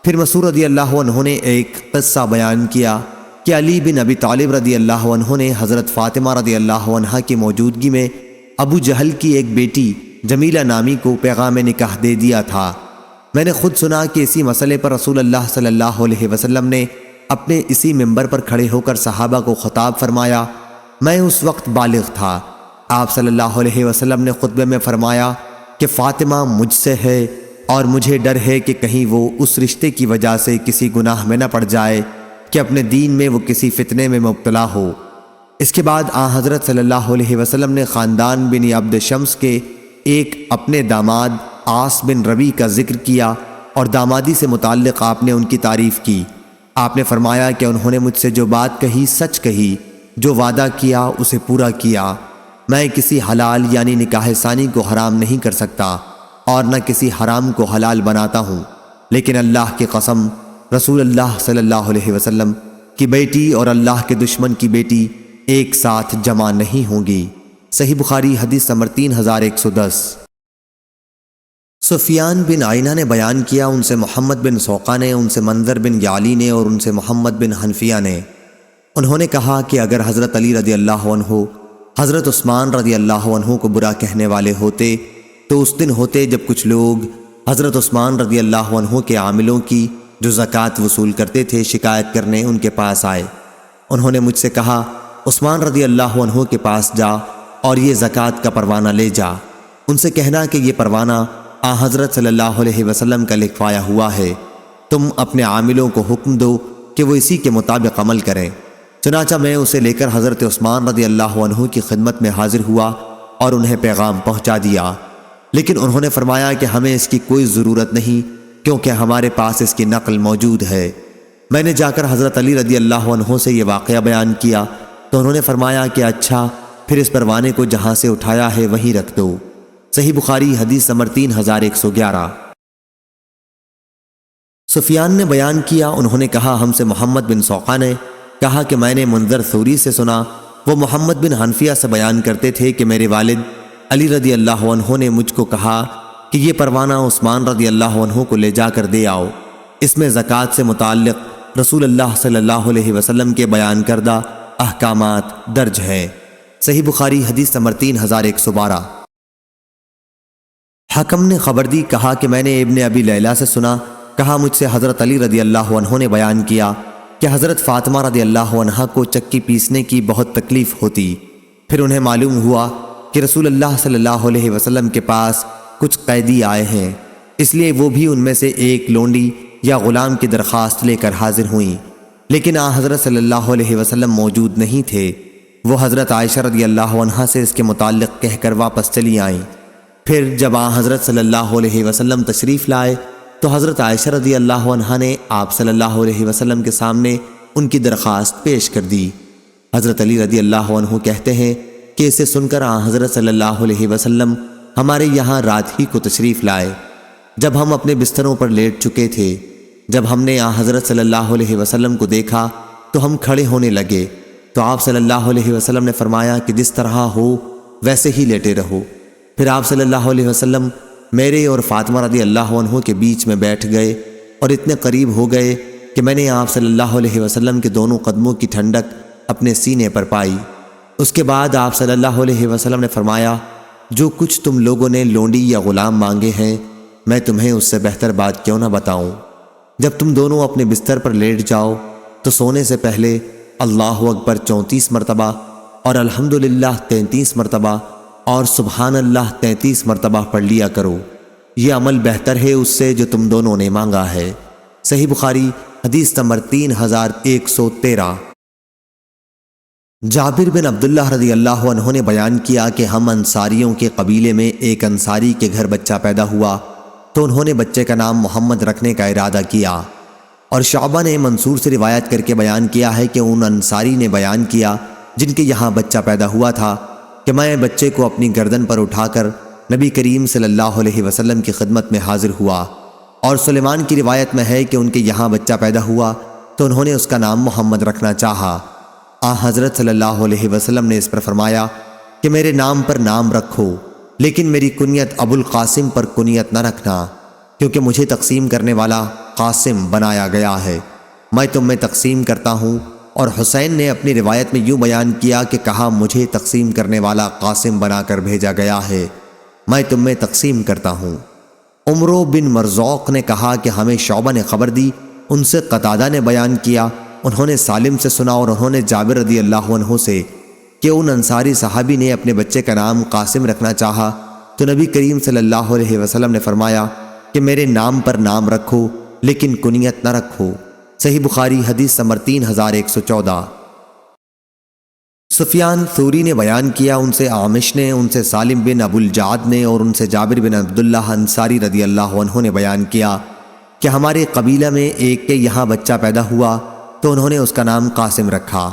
پھر مسعور رضی اللہ عنہ نے ایک قصہ بیان کیا کہ علی بن ابی طالب رضی اللہ عنہ نے حضرت فاطمہ رضی اللہ عنہا کی موجودگی میں ابو جہل کی ایک بیٹی جمیلہ نامی کو پیغام نکاح دے دیا تھا۔ میں نے خود سنا کہ اسی مسئلے پر رسول اللہ صلی اللہ علیہ وسلم نے اپنے اسی ممبر پر کھڑے ہو کر صحابہ کو خطاب فرمایا۔ میں اس وقت بالغ تھا۔ آپ صلی اللہ علیہ وسلم نے خطبے میں فرمایا کہ فاطمہ مجھ سے ہے اور مجھے ڈر ہے کہ کہیں وہ اس رشتے کی وجہ سے کسی گناہ میں نہ پڑ جائے کہ اپنے دین میں وہ کسی فتنے میں مبتلا ہو۔ اس کے بعد حضرت صلی اللہ علیہ وسلم نے خاندان بن عبد شمس کے ایک اپنے داماد عاص بن ربی کا ذکر کیا اور دامادی سے متعلق آپ نے ان کی تعریف کی۔ آپ نے فرمایا کہ انہوں نے مجھ سے جو بات کہی سچ کہی، جو وعدہ کیا اسے پورا کیا۔ میں کسی حلال یعنی نکاح ثانی کو حرام نہیں کر سکتا اور نہ کسی حرام کو حلال بناتا ہوں، لیکن اللہ کی قسم رسول اللہ صلی اللہ علیہ وسلم کی بیٹی اور اللہ کے دشمن کی بیٹی ایک ساتھ جمع نہیں ہوں گی۔ صحیح بخاری حدیث نمبر 3110۔ سفیان بن عینہ نے بیان کیا، ان سے محمد بن سوقہ نے، ان سے منظر بن یعلی نے اور ان سے محمد بن حنفیہ نے، انہوں نے کہا کہ اگر حضرت علی رضی اللہ عنہ حضرت عثمان رضی اللہ عنہ کو برا کہنے والے ہوتے تو اس دن ہوتے جب کچھ لوگ حضرت عثمان رضی اللہ عنہ کے عاملوں کی جو زکوٰۃ وصول کرتے تھے شکایت کرنے ان کے پاس آئے۔ انہوں نے مجھ سے کہا عثمان رضی اللہ عنہ کے پاس جا اور یہ زکوٰۃ کا پروانہ لے جا، ان سے کہنا کہ یہ پروانہ حضرت صلی اللہ علیہ وسلم کا لکھوایا ہوا ہے، تم اپنے عاملوں کو حکم دو کہ وہ اسی کے مطابق عمل کریں۔ چنانچہ میں اسے لے کر حضرت عثمان رضی اللہ عنہ کی خدمت میں حاضر ہوا اور انہیں پیغام پہنچا دیا، لیکن انہوں نے فرمایا کہ ہمیں اس کی کوئی ضرورت نہیں کیونکہ ہمارے پاس اس کی نقل موجود ہے۔ میں نے جا کر حضرت علی رضی اللہ عنہ سے یہ واقعہ بیان کیا تو انہوں نے فرمایا کہ اچھا، پھر اس پروانے کو جہاں سے اٹھایا ہے وہیں رکھ دو۔ صحیح بخاری حدیث نمبر 3111۔ سفیان نے بیان کیا، انہوں نے کہا ہم سے محمد بن سوقہ نے کہا کہ میں نے منذر ثوری سے سنا، وہ محمد بن حنفیہ سے بیان کرتے تھے کہ میرے والد علی رضی اللہ عنہ نے مجھ کو کہا کہ یہ پروانہ عثمان رضی اللہ عنہ کو لے جا کر دے آؤ، اس میں زکوٰۃ سے متعلق رسول اللہ صلی اللہ علیہ وسلم کے بیان کردہ احکامات درج ہیں۔ صحیح بخاری حدیث نمبر 3112۔ حکم نے خبر دی، کہا کہ میں نے ابن ابی لیلہ سے سنا، کہا مجھ سے حضرت علی رضی اللہ عنہ نے بیان کیا کہ حضرت فاطمہ رضی اللہ عنہ کو چکی پیسنے کی بہت تکلیف ہوتی، پھر انہیں معلوم ہوا کہ رسول اللہ صلی اللہ علیہ وسلم کے پاس کچھ قیدی آئے ہیں، اس لیے وہ بھی ان میں سے ایک لونڈی یا غلام کی درخواست لے کر حاضر ہوئیں، لیکن حضرت صلی اللہ علیہ وسلم موجود نہیں تھے۔ وہ حضرت عائشہ رضی اللہ عنہا سے اس کے متعلق کہہ کر واپس چلی آئیں۔ پھر جب حضرت صلی اللہ علیہ وسلم تشریف لائے تو حضرت عائشہ رضی اللہ عنہا نے آپ صلی اللہ علیہ وسلم کے سامنے ان کی درخواست پیش کر دی۔ حضرت علی رضی اللہ عنہ کہتے ہیں کہ اسے سن کر حضرت صلی اللہ علیہ وسلم ہمارے یہاں رات ہی کو تشریف لائے، جب ہم اپنے بستروں پر لیٹ چکے تھے۔ جب ہم نے حضرت صلی اللہ علیہ وسلم کو دیکھا تو ہم کھڑے ہونے لگے، تو آپ صلی اللہ علیہ وسلم نے فرمایا کہ جس طرح ہو ویسے ہی لیٹے رہو۔ پھر آپ صلی اللہ علیہ وسلم میرے اور فاطمہ رضی اللہ عنہ کے بیچ میں بیٹھ گئے اور اتنے قریب ہو گئے کہ میں نے آپ صلی اللہ علیہ وسلم کے دونوں قدموں کی ٹھنڈک اپنے سینے پر پائی۔ اس کے بعد آپ صلی اللہ علیہ وسلم نے فرمایا، جو کچھ تم لوگوں نے لونڈی یا غلام مانگے ہیں میں تمہیں اس سے بہتر بات کیوں نہ بتاؤں۔ جب تم دونوں اپنے بستر پر لیٹ جاؤ تو سونے سے پہلے اللہ اکبر 34 مرتبہ اور الحمدللہ 33 مرتبہ اور سبحان اللہ 33 مرتبہ پڑھ لیا کرو، یہ عمل بہتر ہے اس سے جو تم دونوں نے مانگا ہے۔ صحیح بخاری حدیث نمبر 3113۔ جابر بن عبداللہ رضی اللہ عنہ نے بیان کیا کہ ہم انصاریوں کے قبیلے میں ایک انصاری کے گھر بچہ پیدا ہوا تو انہوں نے بچے کا نام محمد رکھنے کا ارادہ کیا، اور شعبہ نے منصور سے روایت کر کے بیان کیا ہے کہ ان انصاری نے بیان کیا جن کے یہاں بچہ پیدا ہوا تھا کہ میں بچے کو اپنی گردن پر اٹھا کر نبی کریم صلی اللہ علیہ وسلم کی خدمت میں حاضر ہوا، اور سلیمان کی روایت میں ہے کہ ان کے یہاں بچہ پیدا ہوا تو انہوں نے اس کا نام محمد رکھنا چاہا۔ حضرت صلی اللہ علیہ وسلم نے اس پر فرمایا کہ میرے نام پر نام رکھو، لیکن میری کنیت ابو القاسم پر کنیت نہ رکھنا، کیونکہ مجھے تقسیم کرنے والا قاسم بنایا گیا ہے، میں تم میں تقسیم کرتا ہوں۔ اور حسین نے اپنی روایت میں یوں بیان کیا کہ کہا مجھے تقسیم کرنے والا قاسم بنا کر بھیجا گیا ہے، میں تم میں تقسیم کرتا ہوں۔ عمرو بن مرزوق نے کہا کہ ہمیں شعبہ نے خبر دی، ان سے قتادہ نے بیان کیا، انہوں نے سالم سے سنا اور انہوں نے جابر رضی اللہ عنہ سے کہ ان انصاری صحابی نے اپنے بچے کا نام قاسم رکھنا چاہا تو نبی کریم صلی اللہ علیہ وسلم نے فرمایا کہ میرے نام پر نام رکھو لیکن کنیت نہ رکھو۔ صحیح بخاری حدیث نمبر 3114۔ سفیان ثوری نے بیان کیا، ان سے عامش نے، ان سے سالم بن ابو الجعد نے اور ان سے جابر بن عبداللہ انصاری رضی اللہ عنہ نے بیان کیا کہ ہمارے قبیلہ میں ایک کے یہاں بچہ پیدا ہوا تو انہوں نے اس کا نام قاسم رکھا۔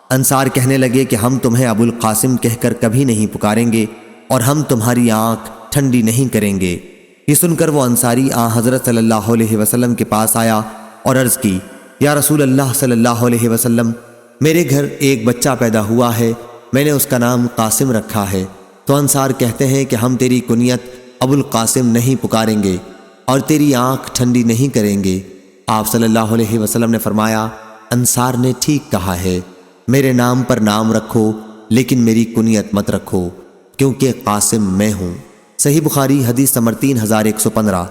انصار کہنے لگے کہ ہم تمہیں ابو القاسم کہہ کر کبھی نہیں پکاریں گے اور ہم تمہاری آنکھ ٹھنڈی نہیں کریں گے۔ یہ سن کر وہ انصاری حضرت صلی اللہ علیہ وسلم کے پاس آیا اور عرض کی، یا رسول اللہ صلی اللہ علیہ وسلم، میرے گھر ایک بچہ پیدا ہوا ہے، میں نے اس کا نام قاسم رکھا ہے۔ تو انصار کہتے ہیں کہ ہم تیری کنیت ابو القاسم نہیں پکاریں گے اور تیری آنکھ ٹھنڈی نہیں کریں گے۔ آپ صلی اللہ علیہ وسلم نے فرمایا، انصار نے ٹھیک کہا ہے، میرے نام پر نام رکھو لیکن میری کنیت مت رکھو، کیونکہ قاسم میں ہوں۔ صحیح بخاری حدیث نمبر 3115۔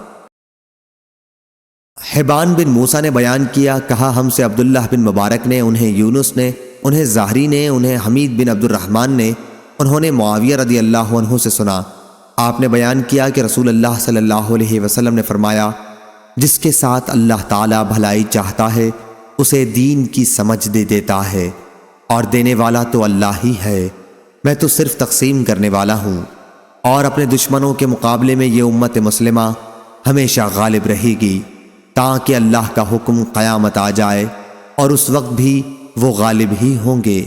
حبان بن موسیٰ نے بیان کیا، کہا ہم سے عبداللہ بن مبارک نے، انہیں یونس نے، انہیں زہری نے، انہیں حمید بن عبد الرحمن نے، انہوں نے معاویہ رضی اللہ عنہ سے سنا۔ آپ نے بیان کیا کہ رسول اللہ صلی اللہ علیہ وسلم نے فرمایا، جس کے ساتھ اللہ تعالی بھلائی چاہتا ہے اسے دین کی سمجھ دے دیتا ہے، اور دینے والا تو اللہ ہی ہے، میں تو صرف تقسیم کرنے والا ہوں۔ اور اپنے دشمنوں کے مقابلے میں یہ امت مسلمہ ہمیشہ غالب رہے گی تاکہ اللہ کا حکم قیامت آ جائے، اور اس وقت بھی وہ غالب ہی ہوں گے۔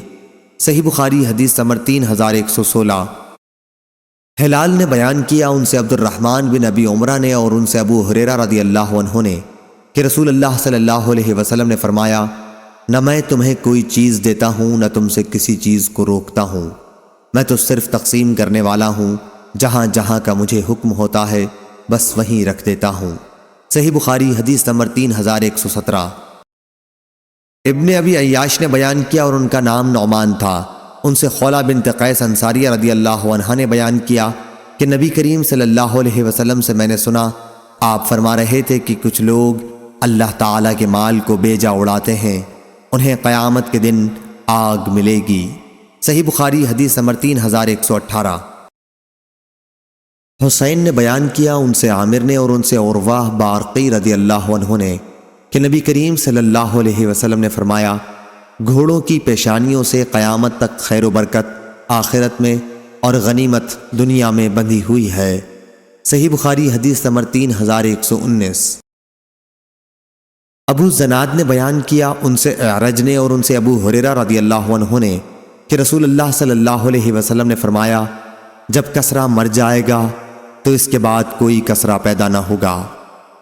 صحیح بخاری حدیث نمبر 3116۔ ہلال نے بیان کیا، ان سے عبد الرحمن بن ابی عمرہ نے اور ان سے ابو ہریرہ رضی اللہ عنہ نے کہ رسول اللہ صلی اللہ علیہ وسلم نے فرمایا، نہ میں تمہیں کوئی چیز دیتا ہوں نہ تم سے کسی چیز کو روکتا ہوں، میں تو صرف تقسیم کرنے والا ہوں، جہاں جہاں کا مجھے حکم ہوتا ہے بس وہیں رکھ دیتا ہوں۔ صحیح بخاری حدیث نمبر 3117۔ ابن ابی عیاش نے بیان کیا اور ان کا نام نعمان تھا، ان سے خولہ بنت قیس انصاریہ رضی اللہ عنہا نے بیان کیا کہ نبی کریم صلی اللہ علیہ وسلم سے میں نے سنا، آپ فرما رہے تھے کہ کچھ لوگ اللہ تعالیٰ کے مال کو بیجا اڑاتے ہیں، انہیں قیامت کے دن آگ ملے گی۔ صحیح بخاری حدیث نمبر 3118۔ حسین نے بیان کیا، ان سے عامر نے اور ان سے عروہ بارقی رضی اللہ عنہ نے کہ نبی کریم صلی اللہ علیہ وسلم نے فرمایا، گھوڑوں کی پیشانیوں سے قیامت تک خیر و برکت آخرت میں اور غنیمت دنیا میں بندھی ہوئی ہے۔ صحیح بخاری حدیث نمبر 3119۔ ابو زناد نے بیان کیا، ان سے اعرج نے اور ان سے ابو ہریرہ رضی اللہ عنہ نے کہ رسول اللہ صلی اللہ علیہ وسلم نے فرمایا، جب کسرا مر جائے گا تو اس کے بعد کوئی کسرا پیدا نہ ہوگا،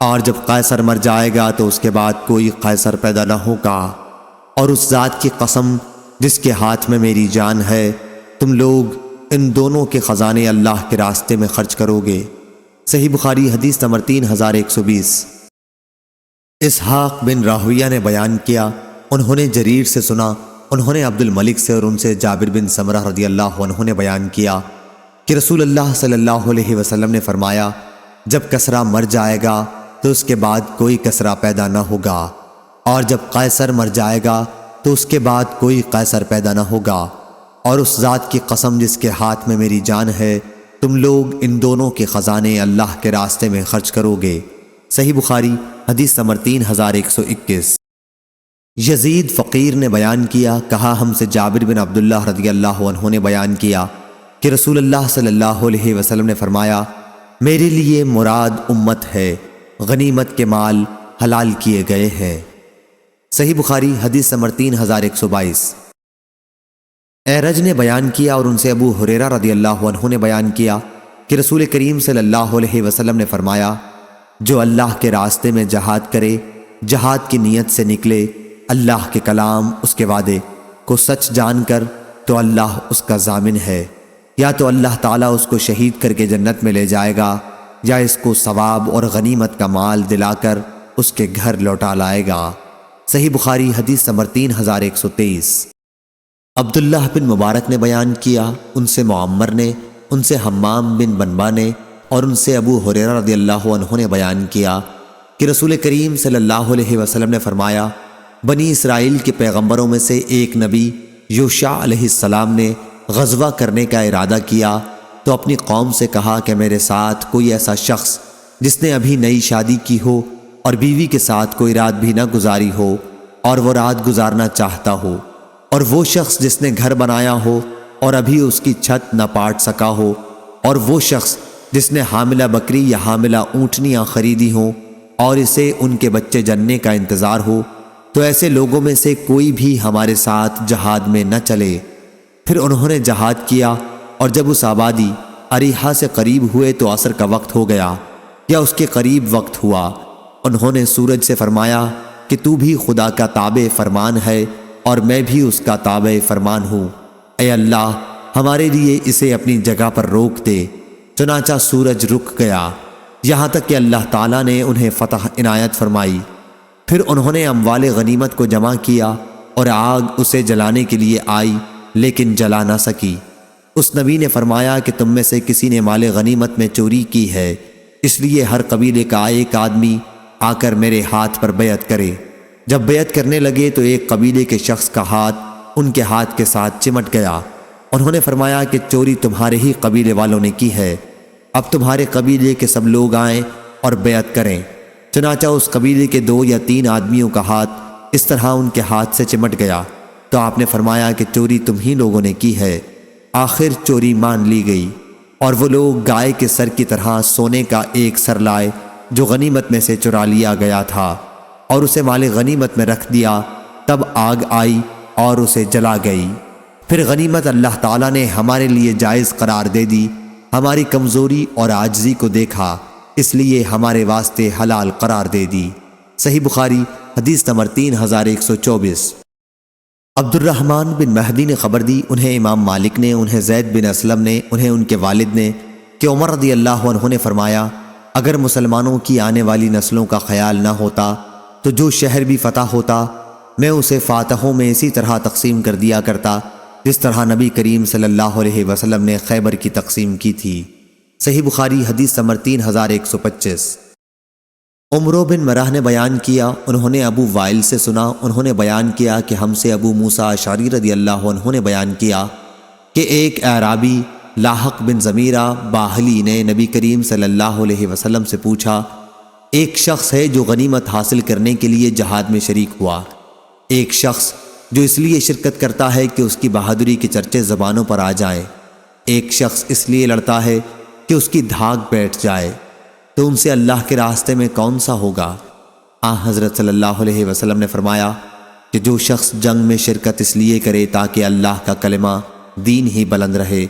اور جب قیصر مر جائے گا تو اس کے بعد کوئی قیصر پیدا نہ ہوگا، اور اس ذات کی قسم جس کے ہاتھ میں میری جان ہے، تم لوگ ان دونوں کے خزانے اللہ کے راستے میں خرچ کرو گے۔ صحیح بخاری حدیث نمبر 3120۔ اسحاق بن راہویہ نے بیان کیا، انہوں نے جریر سے سنا، انہوں نے عبد الملک سے اور ان سے جابر بن سمرہ رضی اللہ عنہ نے بیان کیا کہ رسول اللہ صلی اللہ علیہ وسلم نے فرمایا، جب کسرا مر جائے گا تو اس کے بعد کوئی کسرا پیدا نہ ہوگا، اور جب قیصر مر جائے گا تو اس کے بعد کوئی قیصر پیدا نہ ہوگا، اور اس ذات کی قسم جس کے ہاتھ میں میری جان ہے، تم لوگ ان دونوں کے خزانے اللہ کے راستے میں خرچ کرو گے۔ صحیح بخاری حدیث نمبر 3121۔ یزید فقیر نے بیان کیا، کہا ہم سے جابر بن عبداللہ رضی اللہ عنہ نے بیان کیا کہ رسول اللہ صلی اللہ علیہ وسلم نے فرمایا، میرے لیے مراد امت ہے، غنیمت کے مال حلال کیے گئے ہیں۔ صحیح بخاری حدیث نمبر 3122۔ اعرج نے بیان کیا اور ان سے ابو ہریرہ رضی اللہ عنہ نے بیان کیا کہ رسول کریم صلی اللہ علیہ وسلم نے فرمایا، جو اللہ کے راستے میں جہاد کرے، جہاد کی نیت سے نکلے، اللہ کے کلام اس کے وعدے کو سچ جان کر، تو اللہ اس کا ضامن ہے، یا تو اللہ تعالیٰ اس کو شہید کر کے جنت میں لے جائے گا، یا اس کو ثواب اور غنیمت کا مال دلا کر اس کے گھر لوٹا لائے گا۔ صحیح بخاری حدیث نمبر 3123۔ عبداللہ بن مبارک نے بیان کیا، ان سے معمر نے، ان سے حمام بن بنبا نے اور ان سے ابو ہریرہ رضی اللہ عنہ نے بیان کیا کہ رسول کریم صلی اللہ علیہ وسلم نے فرمایا، بنی اسرائیل کے پیغمبروں میں سے ایک نبی یوشع علیہ السلام نے غزوہ کرنے کا ارادہ کیا تو اپنی قوم سے کہا کہ میرے ساتھ کوئی ایسا شخص جس نے ابھی نئی شادی کی ہو اور بیوی کے ساتھ کوئی رات بھی نہ گزاری ہو اور وہ رات گزارنا چاہتا ہو اور وہ شخص جس نے گھر بنایا ہو اور ابھی اس کی چھت نہ پاٹ سکا ہو، اور وہ شخص جس نے حاملہ بکری یا حاملہ اونٹنیاں خریدی ہوں اور اسے ان کے بچے جننے کا انتظار ہو، تو ایسے لوگوں میں سے کوئی بھی ہمارے ساتھ جہاد میں نہ چلے۔ پھر انہوں نے جہاد کیا، اور جب اس آبادی اریحا سے قریب ہوئے تو عصر کا وقت ہو گیا یا اس کے قریب وقت ہوا۔ انہوں نے سورج سے فرمایا کہ تو بھی خدا کا تابع فرمان ہے اور میں بھی اس کا تابع فرمان ہوں، اے اللہ ہمارے لیے اسے اپنی جگہ پر روک دے۔ چنانچہ سورج رک گیا یہاں تک کہ اللہ تعالیٰ نے انہیں فتح عنایت فرمائی۔ پھر انہوں نے اموال غنیمت کو جمع کیا اور آگ اسے جلانے کے لیے آئی لیکن جلا نہ سکی۔ اس نبی نے فرمایا کہ تم میں سے کسی نے مال غنیمت میں چوری کی ہے، اس لیے ہر قبیلے کا ایک آدمی آ کر میرے ہاتھ پر بیعت کرے۔ جب بیعت کرنے لگے تو ایک قبیلے کے شخص کا ہاتھ ان کے ہاتھ کے ساتھ چمٹ گیا۔ انہوں نے فرمایا کہ چوری تمہارے ہی قبیلے والوں نے کی ہے، اب تمہارے قبیلے کے سب لوگ آئیں اور بیعت کریں۔ چنانچہ اس قبیلے کے 2 یا 3 آدمیوں کا ہاتھ اس طرح ان کے ہاتھ سے چمٹ گیا تو آپ نے فرمایا کہ چوری تم ہی لوگوں نے کی ہے۔ آخر چوری مان لی گئی اور وہ لوگ گائے کے سر کی طرح سونے کا ایک سر لائے جو غنیمت میں سے چرا لیا گیا تھا اور اسے مال غنیمت میں رکھ دیا۔ تب آگ آئی اور اسے جلا گئی۔ پھر غنیمت اللہ تعالیٰ نے ہمارے لیے جائز قرار دے دی، ہماری کمزوری اور عاجزی کو دیکھا اس لیے ہمارے واسطے حلال قرار دے دی۔ صحیح بخاری حدیث نمبر 3124۔ عبد الرحمن بن مہدی نے خبر دی، انہیں امام مالک نے، انہیں زید بن اسلم نے، انہیں ان کے والد نے، کہ عمر رضی اللہ عنہ نے فرمایا اگر مسلمانوں کی آنے والی نسلوں کا خیال نہ ہوتا تو جو شہر بھی فتح ہوتا میں اسے فاتحوں میں اسی طرح تقسیم کر دیا کرتا جس طرح نبی کریم صلی اللہ علیہ وسلم نے خیبر کی تقسیم کی تھی۔ صحیح بخاری حدیث نمبر 3125۔ عمرو بن مرہ نے بیان کیا، انہوں نے ابو وائل سے سنا، انہوں نے بیان کیا کہ ہم سے ابو موسیٰ اشعری رضی اللہ عنہ نے بیان کیا کہ ایک اعرابی لاحق بن ضمیرہ باہلی نے نبی کریم صلی اللہ علیہ وسلم سے پوچھا، ایک شخص ہے جو غنیمت حاصل کرنے کے لیے جہاد میں شریک ہوا، ایک شخص جو اس لیے شرکت کرتا ہے کہ اس کی بہادری کے چرچے زبانوں پر آ جائیں، ایک شخص اس لیے لڑتا ہے کہ اس کی دھاک بیٹھ جائے، تو ان سے اللہ کے راستے میں کون سا ہوگا؟ حضرت صلی اللہ علیہ وسلم نے فرمایا کہ جو شخص جنگ میں شرکت اس لیے کرے تاکہ اللہ کا کلمہ دین ہی بلند رہے،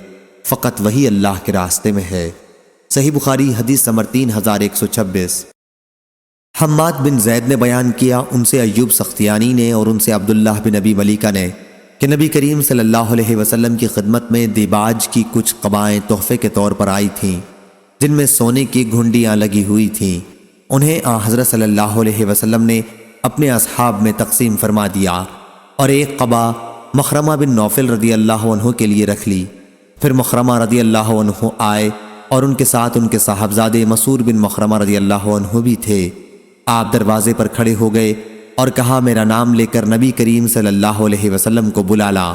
فقط وہی اللہ کے راستے میں ہے۔ صحیح بخاری حدیث نمبر 3126۔ حماد بن زید نے بیان کیا، ان سے ایوب سختیانی نے اور ان سے عبداللہ بن ابی ملیکہ نے کہ نبی کریم صلی اللہ علیہ وسلم کی خدمت میں دیباج کی کچھ قبائیں تحفے کے طور پر آئی تھیں جن میں سونے کی گھنڈیاں لگی ہوئی تھیں، انہیں حضرت صلی اللہ علیہ وسلم نے اپنے اصحاب میں تقسیم فرما دیا اور ایک قبا مخرمہ بن نوفل رضی اللہ عنہ کے لیے رکھ لی۔ پھر مخرمہ رضی اللہ عنہ آئے اور ان کے ساتھ ان کے صاحبزادے مسعود بن مخرمہ رضی اللہ عنہ بھی تھے۔ آپ دروازے پر کھڑے ہو گئے اور کہا میرا نام لے کر نبی کریم صلی اللہ علیہ وسلم کو بلا لا۔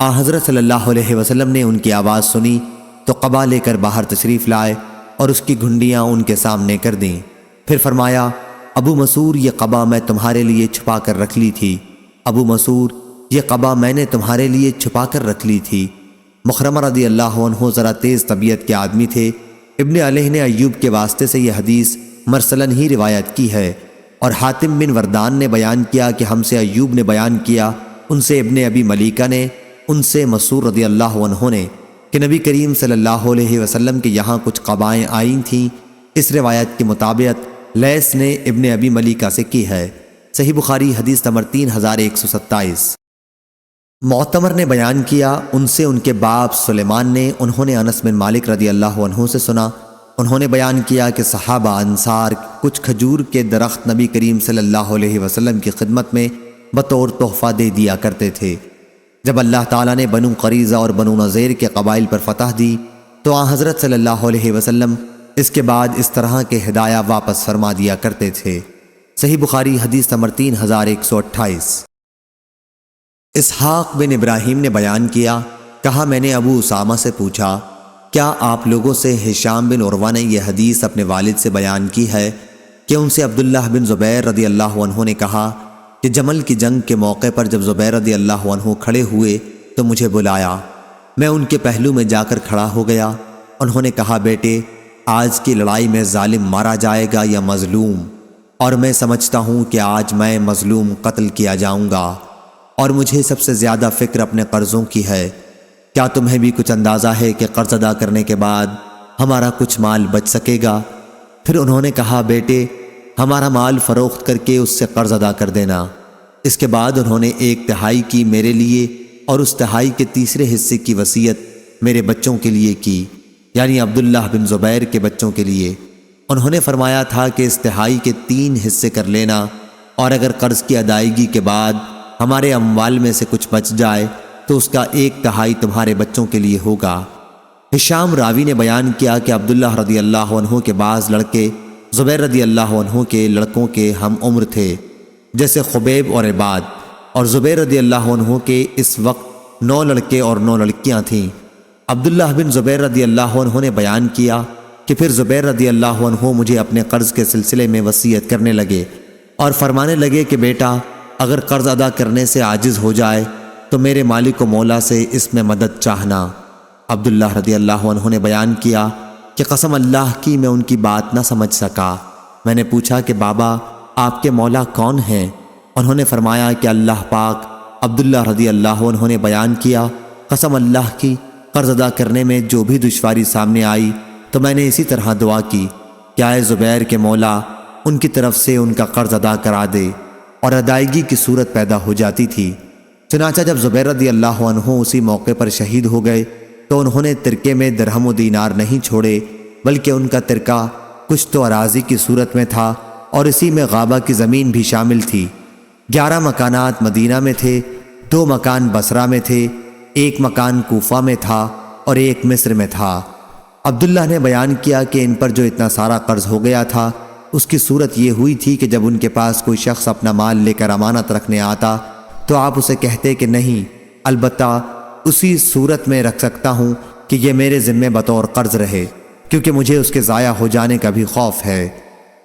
حضرت صلی اللہ علیہ وسلم نے ان کی آواز سنی تو قبا لے کر باہر تشریف لائے اور اس کی گھنڈیاں ان کے سامنے کر دیں۔ پھر فرمایا ابو مسعود یہ قبا میں تمہارے لیے چھپا کر رکھ لی تھی، ابو مسعود یہ قبا میں نے تمہارے لیے چھپا کر رکھ لی تھی۔ مخرمہ رضی اللہ عنہ ذرا تیز طبیعت کے آدمی تھے۔ ابن علیہ نے ایوب کے واسطے سے یہ حدیث مرسلن ہی روایت کی ہے، اور حاتم بن وردان نے بیان کیا کہ ہم سے ایوب نے بیان کیا، ان سے ابن ابی ملیکہ نے، ان سے مسعود رضی اللہ عنہ نے کہ نبی کریم صلی اللہ علیہ وسلم کے یہاں کچھ قبائیں آئی تھیں۔ اس روایت کے مطابق لیث نے ابن ابی ملیکہ سے کی ہے۔ صحیح بخاری حدیث نمبر 3127۔ معتمر نے بیان کیا، ان سے ان کے باپ سلیمان نے، انہوں نے انس بن مالک رضی اللہ عنہ سے سنا، انہوں نے بیان کیا کہ صحابہ انصار کچھ کھجور کے درخت نبی کریم صلی اللہ علیہ وسلم کی خدمت میں بطور تحفہ دے دیا کرتے تھے۔ جب اللہ تعالیٰ نے بنو قریظہ اور بنو نذیر کے قبائل پر فتح دی تو حضرت صلی اللہ علیہ وسلم اس کے بعد اس طرح کے ہدایہ واپس فرما دیا کرتے تھے۔ صحیح بخاری حدیث نمبر 3128۔ اسحاق بن ابراہیم نے بیان کیا، کہا میں نے ابو اسامہ سے پوچھا کیا آپ لوگوں سے ہشام بن عروہ نے یہ حدیث اپنے والد سے بیان کی ہے کہ ان سے عبداللہ بن زبیر رضی اللہ عنہ نے کہا کہ جمل کی جنگ کے موقع پر جب زبیر رضی اللہ عنہ کھڑے ہوئے تو مجھے بلایا۔ میں ان کے پہلو میں جا کر کھڑا ہو گیا۔ انہوں نے کہا، بیٹے، آج کی لڑائی میں ظالم مارا جائے گا یا مظلوم؟ اور میں سمجھتا ہوں کہ آج میں مظلوم قتل کیا جاؤں گا، اور مجھے سب سے زیادہ فکر اپنے قرضوں کی ہے۔ کیا تمہیں بھی کچھ اندازہ ہے کہ قرض ادا کرنے کے بعد ہمارا کچھ مال بچ سکے گا؟ پھر انہوں نے کہا، بیٹے، ہمارا مال فروخت کر کے اس سے قرض ادا کر دینا۔ اس کے بعد انہوں نے 1/3 کی میرے لیے اور اس 1/3 کے تیسرے حصے کی وصیت میرے بچوں کے لیے کی، یعنی عبداللہ بن زبیر کے بچوں کے لیے۔ انہوں نے فرمایا تھا کہ اس 1/3 کے 3 حصے کر لینا، اور اگر قرض کی ادائیگی کے بعد ہمارے اموال میں سے کچھ بچ جائے تو اس کا 1/3 تمہارے بچوں کے لیے ہوگا۔ ہشام راوی نے بیان کیا کہ عبداللہ رضی اللہ عنہ کے بعض لڑکے زبیر رضی اللہ عنہ کے لڑکوں کے ہم عمر تھے، جیسے خبیب اور عباد، اور زبیر رضی اللہ عنہ کے اس وقت 9 لڑکے اور 9 لڑکیاں تھیں۔ عبداللہ بن زبیر رضی اللہ عنہ نے بیان کیا کہ پھر زبیر رضی اللہ عنہ مجھے اپنے قرض کے سلسلے میں وصیت کرنے لگے اور فرمانے لگے کہ بیٹا، اگر قرض ادا کرنے سے عاجز ہو جائے تو میرے مالک و مولا سے اس میں مدد چاہنا۔ عبداللہ رضی اللہ عنہ نے بیان کیا کہ قسم اللہ کی میں ان کی بات نہ سمجھ سکا۔ میں نے پوچھا کہ بابا، آپ کے مولا کون ہیں؟ انہوں نے فرمایا کہ اللہ پاک۔ عبداللہ رضی اللہ عنہ نے بیان کیا، قسم اللہ کی، قرض ادا کرنے میں جو بھی دشواری سامنے آئی تو میں نے اسی طرح دعا کی کہ اے زبیر کے مولا، ان کی طرف سے ان کا قرض ادا کرا دے، اور ادائیگی کی صورت پیدا ہو جاتی تھی۔ چنانچہ جب زبیر رضی اللہ عنہ اسی موقع پر شہید ہو گئے تو انہوں نے ترکے میں درہم و دینار نہیں چھوڑے، بلکہ ان کا ترکہ کچھ تو اراضی کی صورت میں تھا اور اسی میں غابہ کی زمین بھی شامل تھی۔ 11 مکانات مدینہ میں تھے، 2 مکان بصرہ میں تھے، 1 مکان کوفہ میں تھا اور 1 مصر میں تھا۔ عبداللہ نے بیان کیا کہ ان پر جو اتنا سارا قرض ہو گیا تھا، اس کی صورت یہ ہوئی تھی کہ جب ان کے پاس کوئی شخص اپنا مال لے کر امانت رکھنے آتا تو آپ اسے کہتے کہ نہیں، البتہ اسی صورت میں رکھ سکتا ہوں کہ یہ میرے ذمے بطور قرض رہے، کیونکہ مجھے اس کے ضائع ہو جانے کا بھی خوف ہے۔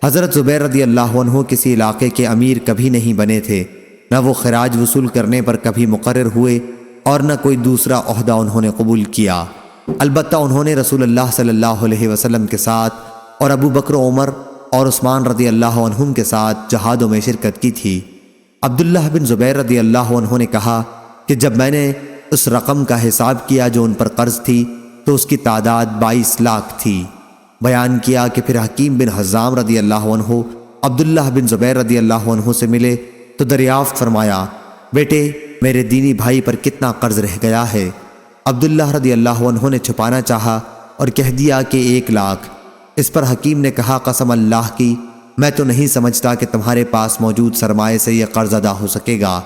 حضرت زبیر رضی اللہ عنہ کسی علاقے کے امیر کبھی نہیں بنے تھے، نہ وہ خراج وصول کرنے پر کبھی مقرر ہوئے اور نہ کوئی دوسرا عہدہ انہوں نے قبول کیا۔ البتہ انہوں نے رسول اللہ صلی اللہ علیہ وسلم کے ساتھ اور ابو بکر و عمر اور عثمان رضی اللہ عنہم کے ساتھ جہادوں میں شرکت کی تھی۔ عبداللہ بن زبیر رضی اللہ عنہ نے کہا کہ جب میں نے اس رقم کا حساب کیا جو ان پر قرض تھی تو اس کی تعداد 22 لاکھ تھی۔ بیان کیا کہ پھر حکیم بن حزام رضی اللہ عنہ عبداللہ بن زبیر رضی اللہ عنہ سے ملے تو دریافت فرمایا، بیٹے، میرے دینی بھائی پر کتنا قرض رہ گیا ہے؟ عبداللہ رضی اللہ عنہ نے چھپانا چاہا اور کہہ دیا کہ 1 لاکھ۔ اس پر حکیم نے کہا، قسم اللہ کی، میں تو نہیں سمجھتا کہ تمہارے پاس موجود سرمایے سے یہ قرض ادا ہو سکے گا۔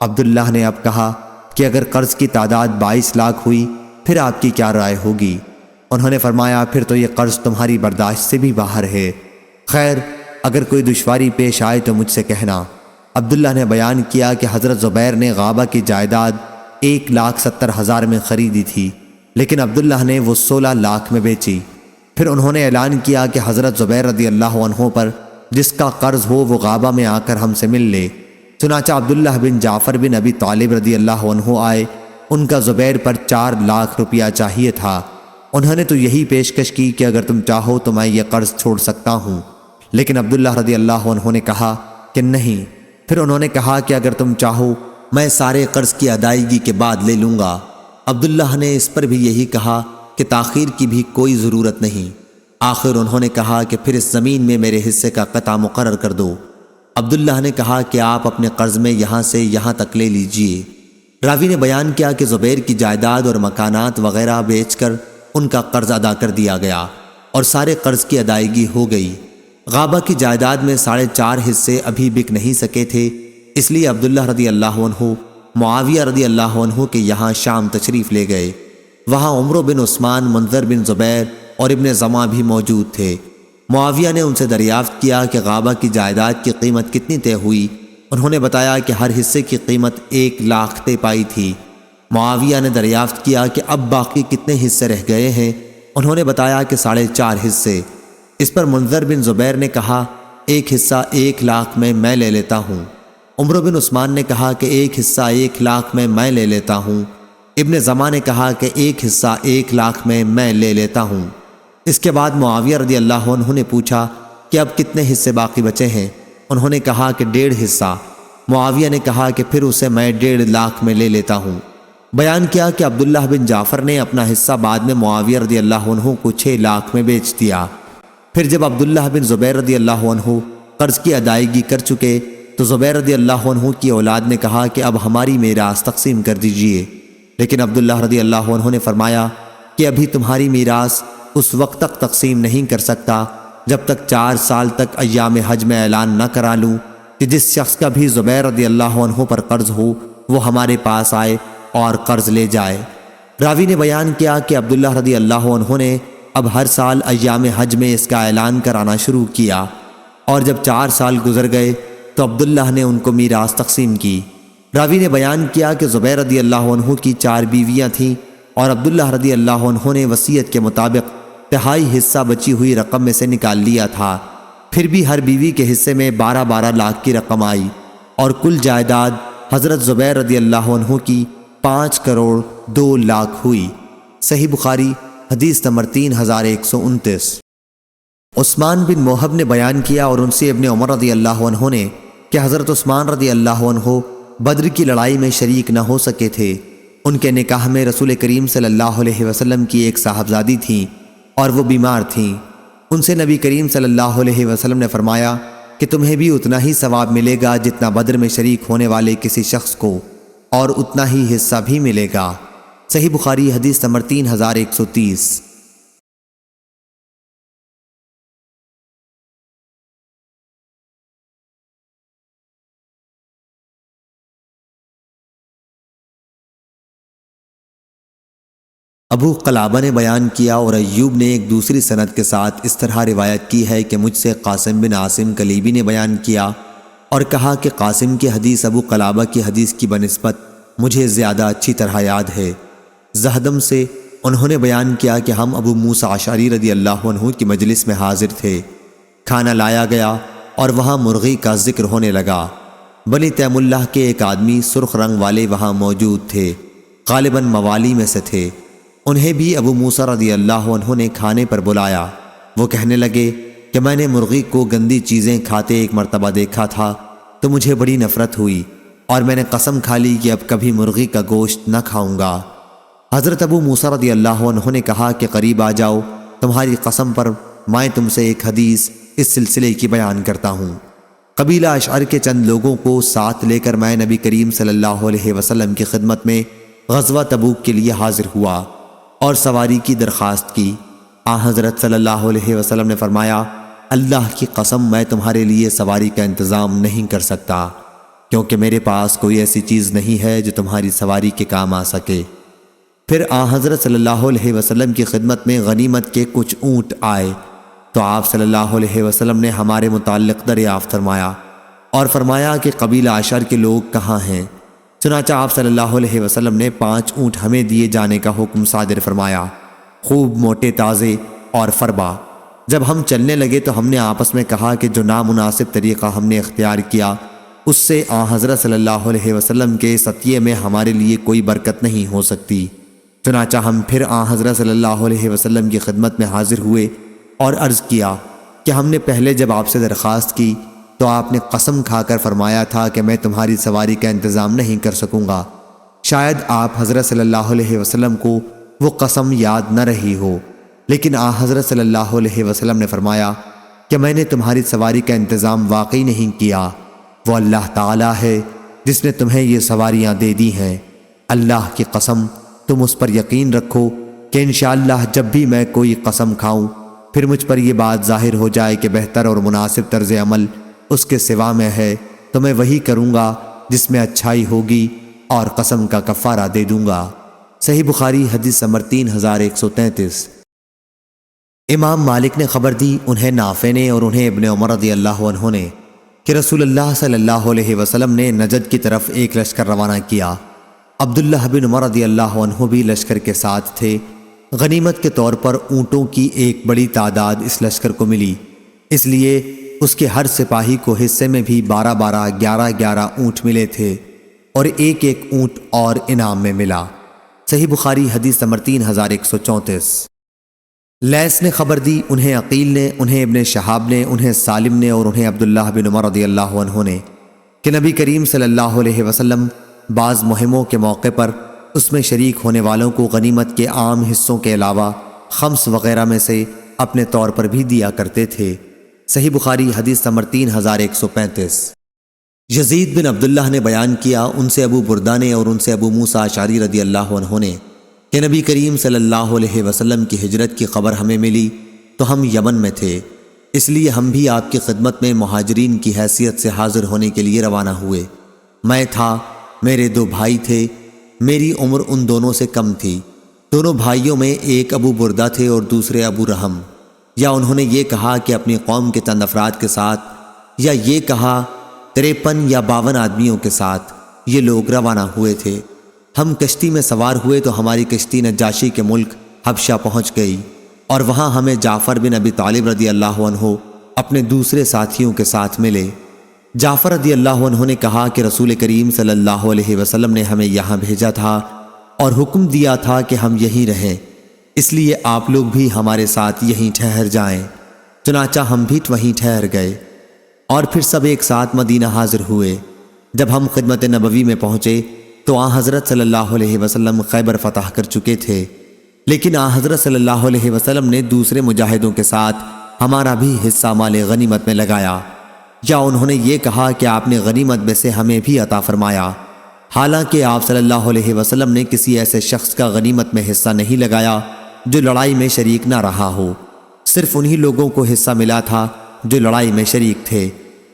عبداللہ نے اب کہا کہ اگر قرض کی تعداد 22 لاکھ ہوئی پھر آپ کی کیا رائے ہوگی؟ انہوں نے فرمایا، پھر تو یہ قرض تمہاری برداشت سے بھی باہر ہے، خیر اگر کوئی دشواری پیش آئے تو مجھ سے کہنا۔ عبداللہ نے بیان کیا کہ حضرت زبیر نے غابہ کی جائیداد 1,70,000 میں خریدی تھی، لیکن عبداللہ نے وہ 16 لاکھ میں بیچی۔ پھر انہوں نے اعلان کیا کہ حضرت زبیر رضی اللہ عنہ پر جس کا قرض ہو وہ غابہ میں آ کر ہم سے مل لے۔ چنانچہ عبداللہ بن جعفر بن ابی طالب رضی اللہ عنہ آئے، ان کا زبیر پر 4 لاکھ روپیہ چاہیے تھا۔ انہوں نے تو یہی پیشکش کی کہ اگر تم چاہو تو میں یہ قرض چھوڑ سکتا ہوں، لیکن عبداللہ رضی اللہ عنہ نے کہا کہ نہیں۔ پھر انہوں نے کہا کہ اگر تم چاہو میں سارے قرض کی ادائیگی کے بعد لے لوں گا۔ عبداللہ نے اس پر بھی یہی کہا کہ تاخیر کی بھی کوئی ضرورت نہیں۔ آخر انہوں نے کہا کہ پھر اس زمین میں میرے حصے کا قطع مقرر کر دو۔ عبداللہ نے کہا کہ آپ اپنے قرض میں یہاں سے یہاں تک لے لیجئے۔ راوی نے بیان کیا کہ زبیر کی جائیداد اور مکانات وغیرہ بیچ کر ان کا قرض ادا کر دیا گیا اور سارے قرض کی ادائیگی ہو گئی۔ غابہ کی جائیداد میں 4.5 حصے ابھی بک نہیں سکے تھے، اس لیے عبداللہ رضی اللہ عنہ معاویہ رضی اللہ عنہ کے یہاں شام تشریف لے گئے۔ وہاں عمرو بن عثمان، منذر بن زبیر اور ابن زما بھی موجود تھے۔ معاویہ نے ان سے دریافت کیا کہ غابہ کی جائیداد کی قیمت کتنی طے ہوئی؟ انہوں نے بتایا کہ ہر حصے کی قیمت 1 لاکھ طے پائی تھی۔ معاویہ نے دریافت کیا کہ اب باقی کتنے حصے رہ گئے ہیں؟ انہوں نے بتایا کہ 4.5 حصے۔ اس پر منذر بن زبیر نے کہا، 1 حصہ 1 لاکھ میں لے لیتا ہوں۔ عمر بن عثمان نے کہا کہ 1 حصہ 1 لاکھ میں لے لیتا ہوں۔ ابن زماں نے کہا کہ 1 حصہ 1 لاکھ میں لے لیتا ہوں۔ اس کے بعد معاویہ رضی اللہ عنہ نے پوچھا کہ اب کتنے حصے باقی بچے ہیں؟ انہوں نے کہا کہ 1.5 حصہ۔ معاویہ نے کہا کہ پھر اسے میں 1.5 لاکھ میں لے لیتا ہوں۔ بیان کیا کہ عبداللہ بن جعفر نے اپنا حصہ بعد میں معاویہ رضی اللہ عنہ کو 6 لاکھ میں بیچ دیا۔ پھر جب عبداللہ بن زبیر رضی اللہ عنہ قرض کی ادائیگی کر چکے تو زبیر رضی اللہ عنہ کی اولاد نے کہا کہ اب ہماری میراث تقسیم کر دیجئے، لیکن عبداللہ رضی اللہ عنہ نے فرمایا کہ ابھی تمہاری میراث اس وقت تک تقسیم نہیں کر سکتا جب تک 4 سال تک ایام حج میں اعلان نہ کرا لوں کہ جس شخص کا بھی زبیر رضی اللہ عنہ پر قرض ہو وہ ہمارے پاس آئے اور قرض لے جائے۔ راوی نے بیان کیا کہ عبداللہ رضی اللہ عنہ نے اب ہر سال ایام حج میں اس کا اعلان کرانا شروع کیا، اور جب 4 سال گزر گئے تو عبداللہ نے ان کو میراث تقسیم کی۔ راوی نے بیان کیا کہ زبیر رضی اللہ عنہ کی 4 بیویاں تھیں اور عبداللہ رضی اللہ عنہ نے وصیت کے مطابق 1/3 حصہ بچی ہوئی رقم میں سے نکال لیا تھا۔ پھر بھی ہر بیوی کے حصے میں 12 لاکھ کی رقم آئی اور کل جائیداد حضرت زبیر رضی اللہ عنہ کی 5 کروڑ 2 لاکھ ہوئی۔ صحیح بخاری حدیث نمبر 3129۔ عثمان بن موہب نے بیان کیا اور ان سے ابن عمر رضی اللہ عنہ نے کہ حضرت عثمان رضی اللہ عنہ بدر کی لڑائی میں شریک نہ ہو سکے تھے۔ ان کے نکاح میں رسول کریم صلی اللہ علیہ وسلم کی ایک صاحبزادی تھیں اور وہ بیمار تھیں۔ ان سے نبی کریم صلی اللہ علیہ وسلم نے فرمایا کہ تمہیں بھی اتنا ہی ثواب ملے گا جتنا بدر میں شریک ہونے والے کسی شخص کو، اور اتنا ہی حصہ بھی ملے گا۔ صحیح بخاری حدیث نمبر 3130۔ ابو قلابہ نے بیان کیا اور ایوب نے ایک دوسری سند کے ساتھ اس طرح روایت کی ہے کہ مجھ سے قاسم بن عاصم کلیبی نے بیان کیا اور کہا کہ قاسم کی حدیث ابو قلابہ کی حدیث کی بنسبت مجھے زیادہ اچھی طرح یاد ہے۔ زہدم سے انہوں نے بیان کیا کہ ہم ابو موسیٰ اشعری رضی اللہ عنہ کی مجلس میں حاضر تھے۔ کھانا لایا گیا اور وہاں مرغی کا ذکر ہونے لگا۔ بنی تیم اللہ کے ایک آدمی سرخ رنگ والے وہاں موجود تھے، غالباً موالی میں سے تھے۔ انہیں بھی ابو موسیٰ رضی اللہ عنہ نے کھانے پر بلایا۔ وہ کہنے لگے کہ میں نے مرغی کو گندی چیزیں کھاتے ایک مرتبہ دیکھا تھا تو مجھے بڑی نفرت ہوئی اور میں نے قسم کھا لی کہ اب کبھی مرغی کا گوشت نہ کھاؤں گا۔ حضرت ابو موسیٰ رضی اللہ عنہ نے کہا کہ قریب آ جاؤ، تمہاری قسم پر میں تم سے ایک حدیث اس سلسلے کی بیان کرتا ہوں۔ قبیلہ اشعر کے چند لوگوں کو ساتھ لے کر میں نبی کریم صلی اللہ علیہ وسلم کی خدمت میں غزوہ تبوک کے لیے حاضر ہوا اور سواری کی درخواست کی۔ حضرت صلی اللہ علیہ وسلم نے فرمایا، اللہ کی قسم میں تمہارے لیے سواری کا انتظام نہیں کر سکتا، کیونکہ میرے پاس کوئی ایسی چیز نہیں ہے جو تمہاری سواری کے کام آ سکے۔ پھر حضرت صلی اللہ علیہ وسلم کی خدمت میں غنیمت کے کچھ اونٹ آئے تو آپ صلی اللہ علیہ وسلم نے ہمارے متعلق دریافت فرمایا اور فرمایا کہ قبیلہ اشعر کے لوگ کہاں ہیں؟ چنانچہ آپ صلی اللہ علیہ وسلم نے 5 اونٹ ہمیں دیے جانے کا حکم صادر فرمایا، خوب موٹے تازے اور فربا۔ جب ہم چلنے لگے تو ہم نے آپس میں کہا کہ جو نامناسب طریقہ ہم نے اختیار کیا اس سے حضرت صلی اللہ علیہ وسلم کے ستیے میں ہمارے لیے کوئی برکت نہیں ہو سکتی۔ چنانچہ ہم پھر حضرت صلی اللہ علیہ وسلم کی خدمت میں حاضر ہوئے اور عرض کیا کہ ہم نے پہلے جب آپ سے درخواست کی تو آپ نے قسم کھا کر فرمایا تھا کہ میں تمہاری سواری کا انتظام نہیں کر سکوں گا۔ شاید آپ حضرت صلی اللہ علیہ وسلم کو وہ قسم یاد نہ رہی ہو، لیکن حضرت صلی اللہ علیہ وسلم نے فرمایا کہ میں نے تمہاری سواری کا انتظام واقعی نہیں کیا، وہ اللہ تعالیٰ ہے جس نے تمہیں یہ سواریاں دے دی ہیں۔ اللہ کی قسم تم اس پر یقین رکھو کہ انشاءاللہ جب بھی میں کوئی قسم کھاؤں پھر مجھ پر یہ بات ظاہر ہو جائے کہ بہتر اور مناسب طرز عمل اس کے سوا میں ہے تو میں وہی کروں گا جس میں اچھائی ہوگی اور قسم کا کفارہ دے دوں گا۔ صحیح بخاری حدیث نمبر 3133۔ امام مالک نے خبر دی، انہیں نافع نے اور انہیں ابن عمر رضی اللہ عنہ نے، کہ رسول اللہ صلی اللہ علیہ وسلم نے نجد کی طرف ایک لشکر روانہ کیا۔ عبداللہ بن عمر رضی اللہ عنہ بھی لشکر کے ساتھ تھے۔ غنیمت کے طور پر اونٹوں کی ایک بڑی تعداد اس لشکر کو ملی، اس لیے اس کے ہر سپاہی کو حصے میں بھی 12 11 اونٹ ملے تھے اور ایک اونٹ اور انعام میں ملا۔ صحیح بخاری حدیث نمبر 3134۔ لیث نے خبر دی، انہیں عقیل نے، انہیں ابن شہاب نے، انہیں سالم نے اور انہیں عبداللہ بن عمر رضی اللہ عنہ نے کہ نبی کریم صلی اللہ علیہ وسلم بعض مہموں کے موقع پر اس میں شریک ہونے والوں کو غنیمت کے عام حصوں کے علاوہ خمس وغیرہ میں سے اپنے طور پر بھی دیا کرتے تھے۔ صحیح بخاری حدیث نمبر 3135۔ یزید بن عبداللہ نے بیان کیا، ان سے ابو بردہ نے اور ان سے ابو موسیٰ اشعری رضی اللہ عنہ نے کہ نبی کریم صلی اللہ علیہ وسلم کی ہجرت کی خبر ہمیں ملی تو ہم یمن میں تھے، اس لیے ہم بھی آپ کی خدمت میں مہاجرین کی حیثیت سے حاضر ہونے کے لیے روانہ ہوئے۔ میں تھا، میرے 2 بھائی تھے، میری عمر ان دونوں سے کم تھی۔ دونوں بھائیوں میں ایک ابو بردہ تھے اور دوسرے ابو رحم، یا انہوں نے یہ کہا کہ اپنی قوم کے چند افراد کے ساتھ، یا یہ کہا 53 یا 52 آدمیوں کے ساتھ یہ لوگ روانہ ہوئے تھے۔ ہم کشتی میں سوار ہوئے تو ہماری کشتی نجاشی کے ملک حبشہ پہنچ گئی اور وہاں ہمیں جعفر بن ابی طالب رضی اللہ عنہ اپنے دوسرے ساتھیوں کے ساتھ ملے۔ جعفر رضی اللہ عنہ نے کہا کہ رسول کریم صلی اللہ علیہ وسلم نے ہمیں یہاں بھیجا تھا اور حکم دیا تھا کہ ہم یہیں رہیں، اس لیے آپ لوگ بھی ہمارے ساتھ یہیں ٹھہر جائیں۔ چنانچہ ہم بھی وہیں ٹھہر گئے اور پھر سب ایک ساتھ مدینہ حاضر ہوئے۔ جب ہم خدمت نبوی میں پہنچے تو آن حضرت صلی اللہ علیہ وسلم خیبر فتح کر چکے تھے، لیکن آن حضرت صلی اللہ علیہ وسلم نے دوسرے مجاہدوں کے ساتھ ہمارا بھی حصہ مال غنیمت میں لگایا، یا انہوں نے یہ کہا کہ آپ نے غنیمت میں سے ہمیں بھی عطا فرمایا، حالانکہ آپ صلی اللہ علیہ وسلم نے کسی ایسے شخص کا غنیمت میں حصہ نہیں لگایا جو لڑائی میں شریک نہ رہا ہو، صرف انہی لوگوں کو حصہ ملا تھا جو لڑائی میں شریک تھے۔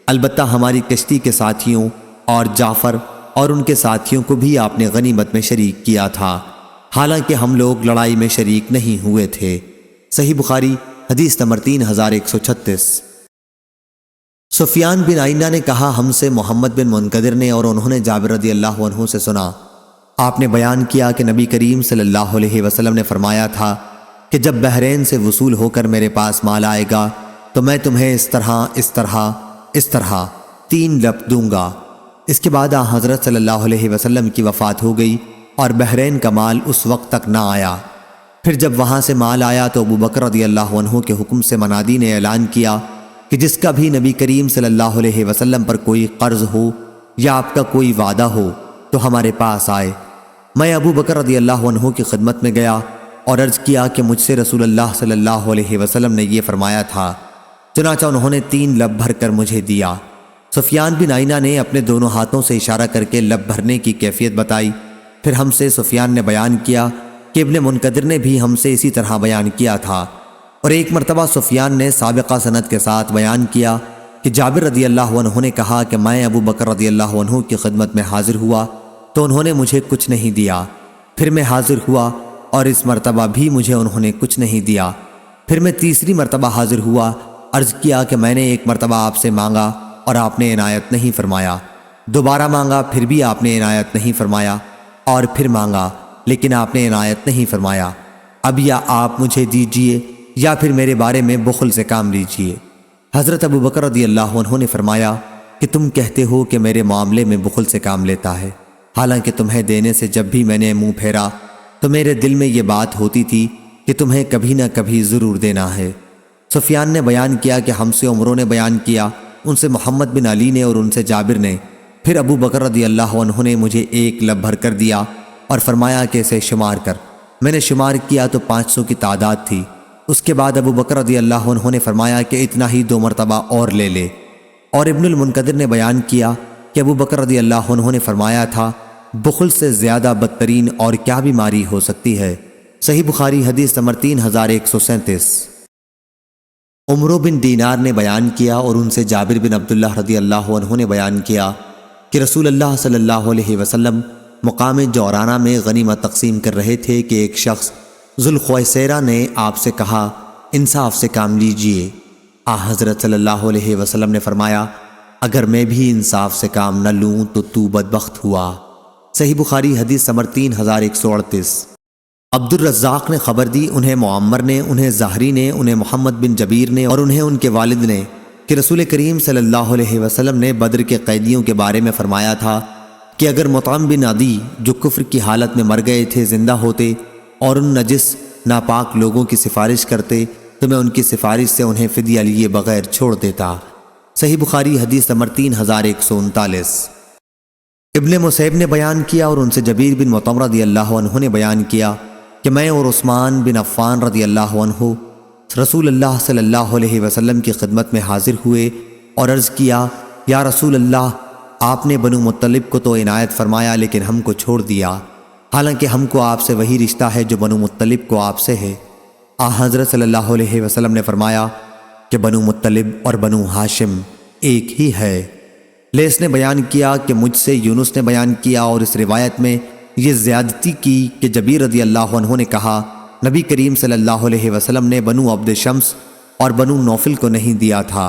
البتہ ہماری کشتی کے ساتھیوں اور جعفر اور ان کے ساتھیوں کو بھی آپ نے غنیمت میں شریک کیا تھا، حالانکہ ہم لوگ لڑائی میں شریک نہیں ہوئے تھے۔ صحیح بخاری حدیث نمبر 3136۔ سفیان بن عینہ نے کہا، ہم سے محمد بن منقدر نے اور انہوں نے جابر رضی اللہ عنہ سے سنا، آپ نے بیان کیا کہ نبی کریم صلی اللہ علیہ وسلم نے فرمایا تھا کہ جب بحرین سے وصول ہو کر میرے پاس مال آئے گا تو میں تمہیں اس طرح 3 لب دوں گا۔ اس کے بعد حضرت صلی اللہ علیہ وسلم کی وفات ہو گئی اور بحرین کا مال اس وقت تک نہ آیا۔ پھر جب وہاں سے مال آیا تو ابو بکر رضی اللہ عنہ کے حکم سے منادی نے اعلان کیا کہ جس کا بھی نبی کریم صلی اللہ علیہ وسلم پر کوئی قرض ہو یا آپ کا کوئی وعدہ ہو تو ہمارے پاس آئے۔ میں ابو بکر رضی اللہ عنہ کی خدمت میں گیا اور عرض کیا کہ مجھ سے رسول اللہ صلی اللہ علیہ وسلم نے یہ فرمایا تھا، چنانچہ انہوں نے 3 لب بھر کر مجھے دیا۔ سفیان بن عینہ نے اپنے دونوں ہاتھوں سے اشارہ کر کے لب بھرنے کی کیفیت بتائی۔ پھر ہم سے سفیان نے بیان کیا کہ ابن منقدر نے بھی ہم سے اسی طرح بیان کیا تھا، اور ایک مرتبہ سفیان نے سابقہ سند کے ساتھ بیان کیا کہ جابر رضی اللہ عنہ نے کہا کہ میں ابو بکر رضی اللہ عنہ کی خدمت میں حاضر ہوا تو انہوں نے مجھے کچھ نہیں دیا، پھر میں حاضر ہوا اور اس مرتبہ بھی مجھے انہوں نے کچھ نہیں دیا، پھر میں تیسری مرتبہ حاضر ہوا، عرض کیا کہ میں نے ایک مرتبہ آپ سے مانگا اور آپ نے عنایت نہیں فرمایا، دوبارہ مانگا پھر بھی آپ نے عنایت نہیں فرمایا، اور پھر مانگا لیکن آپ نے عنایت نہیں فرمایا، اب یا آپ مجھے دیجئے یا پھر میرے بارے میں بخل سے کام لیجئے۔ حضرت ابو بکر رضی اللہ عنہ نے فرمایا کہ تم کہتے ہو کہ میرے معاملے میں بخل سے کام لیتا ہے، حالانکہ تمہیں دینے سے جب بھی میں نے منہ پھیرا تو میرے دل میں یہ بات ہوتی تھی کہ تمہیں کبھی نہ کبھی ضرور دینا ہے۔ سفیان نے بیان کیا کہ ہم سے عمروں نے بیان کیا، ان سے محمد بن علی نے اور ان سے جابر نے، پھر ابو بکر رضی اللہ عنہ نے مجھے 1 لب بھر کر دیا اور فرمایا کہ اسے شمار کر۔ میں نے شمار کیا تو 500 کی تعداد تھی۔ اس کے بعد ابو بکر رضی اللہ عنہ نے فرمایا کہ اتنا ہی 2 مرتبہ اور لے لے، اور ابن المنقدر نے بیان کیا کہ ابو بکر رضی اللہ عنہ نے فرمایا تھا، بخل سے زیادہ بدترین اور کیا بیماری ہو سکتی ہے۔ صحیح بخاری حدیث نمبر 3137۔ عمرو بن دینار نے بیان کیا اور ان سے جابر بن عبداللہ رضی اللہ عنہ نے بیان کیا کہ رسول اللہ صلی اللہ علیہ وسلم مقام جورانہ میں غنیمت تقسیم کر رہے تھے کہ ایک شخص ذوالخویسرہ نے آپ سے کہا، انصاف سے کام لیجئے۔ حضرت صلی اللہ علیہ وسلم نے فرمایا، اگر میں بھی انصاف سے کام نہ لوں تو بدبخت ہوا۔ صحیح بخاری حدیث نمبر 3138۔ عبد الرزاق نے خبر دی، انہیں معمر نے، انہیں زہری نے، انہیں محمد بن جبیر نے اور انہیں ان کے والد نے کہ رسول کریم صلی اللہ علیہ وسلم نے بدر کے قیدیوں کے بارے میں فرمایا تھا کہ اگر مطعم بن عدی جو کفر کی حالت میں مر گئے تھے زندہ ہوتے اور ان نجس ناپاک لوگوں کی سفارش کرتے تو میں ان کی سفارش سے انہیں فدیہ لیے بغیر چھوڑ دیتا۔ صحیح بخاری حدیث نمبر 3139۔ ابن مسیب نے بیان کیا اور ان سے جبیر بن مطعم رضی اللہ عنہ نے بیان کیا کہ میں اور عثمان بن عفان رضی اللہ عنہ رسول اللہ صلی اللہ علیہ وسلم کی خدمت میں حاضر ہوئے اور عرض کیا، یا رسول اللہ، آپ نے بنو مطلب کو تو عنایت فرمایا لیکن ہم کو چھوڑ دیا، حالانکہ ہم کو آپ سے وہی رشتہ ہے جو بنو مطلب کو آپ سے ہے۔ حضرت صلی اللہ علیہ وسلم نے فرمایا کہ بنو مطلب اور بنو ہاشم ایک ہی ہے۔ لیس نے بیان کیا کہ مجھ سے یونس نے بیان کیا اور اس روایت میں یہ زیادتی کی کہ جبیر رضی اللہ عنہ نے کہا نبی کریم صلی اللہ علیہ وسلم نے بنو عبد شمس اور بنو نوفل کو نہیں دیا تھا،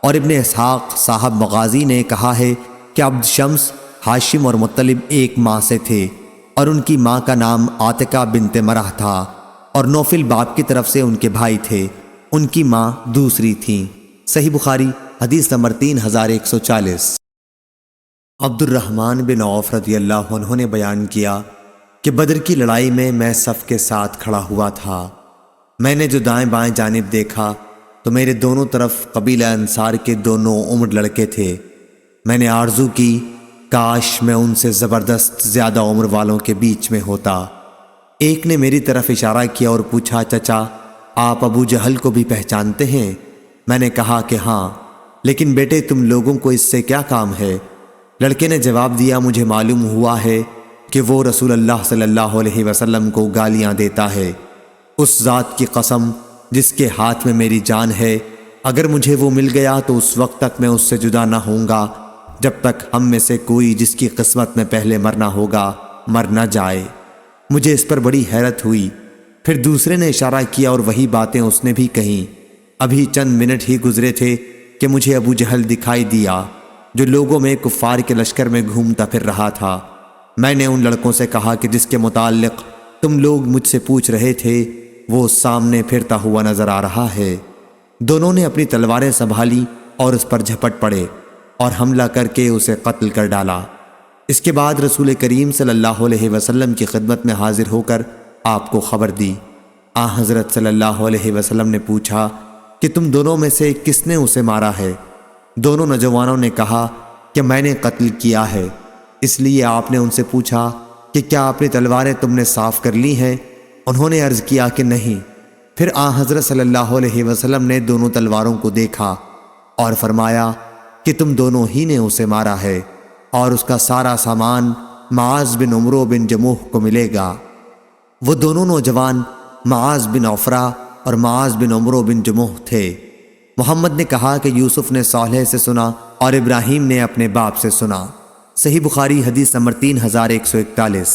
اور ابن اسحاق صاحب مغازی نے کہا ہے کہ عبد شمس، ہاشم اور مطلب ایک ماں سے تھے اور ان کی ماں کا نام عاتقہ بنت مرح تھا، اور نوفل باپ کی طرف سے ان کے بھائی تھے، ان کی ماں دوسری تھیں۔ صحیح بخاری حدیث نمبر 3140۔ عبد الرحمن بن عوف رضی اللہ عنہ نے بیان کیا کہ بدر کی لڑائی میں صف کے ساتھ کھڑا ہوا تھا۔ میں نے جو دائیں بائیں جانب دیکھا تو میرے دونوں طرف قبیلہ انصار کے 2 نوعمر لڑکے تھے۔ میں نے آرزو کی کاش میں ان سے زبردست زیادہ عمر والوں کے بیچ میں ہوتا۔ ایک نے میری طرف اشارہ کیا اور پوچھا، چچا آپ ابو جہل کو بھی پہچانتے ہیں؟ میں نے کہا کہ ہاں، لیکن بیٹے تم لوگوں کو اس سے کیا کام ہے؟ لڑکے نے جواب دیا، مجھے معلوم ہوا ہے کہ وہ رسول اللہ صلی اللہ علیہ وسلم کو گالیاں دیتا ہے۔ اس ذات کی قسم جس کے ہاتھ میں میری جان ہے، اگر مجھے وہ مل گیا تو اس وقت تک میں اس سے جدا نہ ہوں گا جب تک ہم میں سے کوئی جس کی قسمت میں پہلے مرنا ہوگا مر نہ جائے۔ مجھے اس پر بڑی حیرت ہوئی۔ پھر دوسرے نے اشارہ کیا اور وہی باتیں اس نے بھی کہیں۔ ابھی چند منٹ ہی گزرے تھے کہ مجھے ابو جہل دکھائی دیا جو لوگوں میں کفار کے لشکر میں گھومتا پھر رہا تھا۔ میں نے ان لڑکوں سے کہا کہ جس کے متعلق تم لوگ مجھ سے پوچھ رہے تھے وہ سامنے پھرتا ہوا نظر آ رہا ہے۔ دونوں نے اپنی تلواریں سنبھالی اور اس پر جھپٹ پڑے اور حملہ کر کے اسے قتل کر ڈالا۔ اس کے بعد رسول کریم صلی اللہ علیہ وسلم کی خدمت میں حاضر ہو کر آپ کو خبر دی۔ حضرت صلی اللہ علیہ وسلم نے پوچھا کہ تم دونوں میں سے کس نے اسے مارا ہے؟ دونوں نوجوانوں نے کہا کہ میں نے قتل کیا ہے۔ اس لیے آپ نے ان سے پوچھا کہ کیا اپنی تلواریں تم نے صاف کر لی ہیں؟ انہوں نے عرض کیا کہ نہیں۔ پھر حضرت صلی اللہ علیہ وسلم نے دونوں تلواروں کو دیکھا اور فرمایا کہ تم دونوں ہی نے اسے مارا ہے اور اس کا سارا سامان معاذ بن عمرو بن جموح کو ملے گا۔ وہ دونوں نوجوان معاذ بن عفرہ اور معاذ بن عمرو بن جموح تھے۔ محمد نے کہا کہ یوسف نے صالح سے سنا اور ابراہیم نے اپنے باپ سے سنا۔ صحیح بخاری حدیث نمبر 3141۔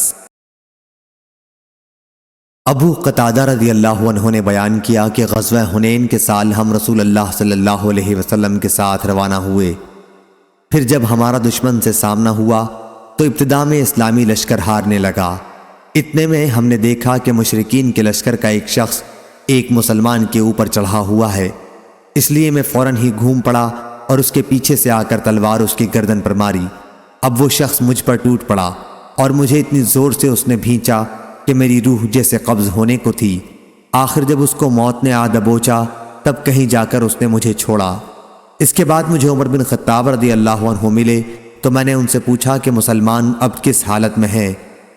ابو قتادہ رضی اللہ عنہ نے بیان کیا کہ غزوہ حنین کے سال ہم رسول اللہ صلی اللہ علیہ وسلم کے ساتھ روانہ ہوئے۔ پھر جب ہمارا دشمن سے سامنا ہوا تو ابتدا میں اسلامی لشکر ہارنے لگا۔ اتنے میں ہم نے دیکھا کہ مشرکین کے لشکر کا ایک شخص ایک مسلمان کے اوپر چڑھا ہوا ہے۔ اس لیے میں فوراً ہی گھوم پڑا اور اس کے پیچھے سے آ کر تلوار اس کی گردن پر ماری۔ اب وہ شخص مجھ پر ٹوٹ پڑا اور مجھے اتنی زور سے اس نے بھینچا کہ میری روح جیسے قبض ہونے کو تھی۔ آخر جب اس کو موت نے آ دبوچا تب کہیں جا کر اس نے مجھے چھوڑا۔ اس کے بعد مجھے عمر بن خطاب رضی اللہ عنہ ملے تو میں نے ان سے پوچھا کہ مسلمان اب کس حالت میں ہیں؟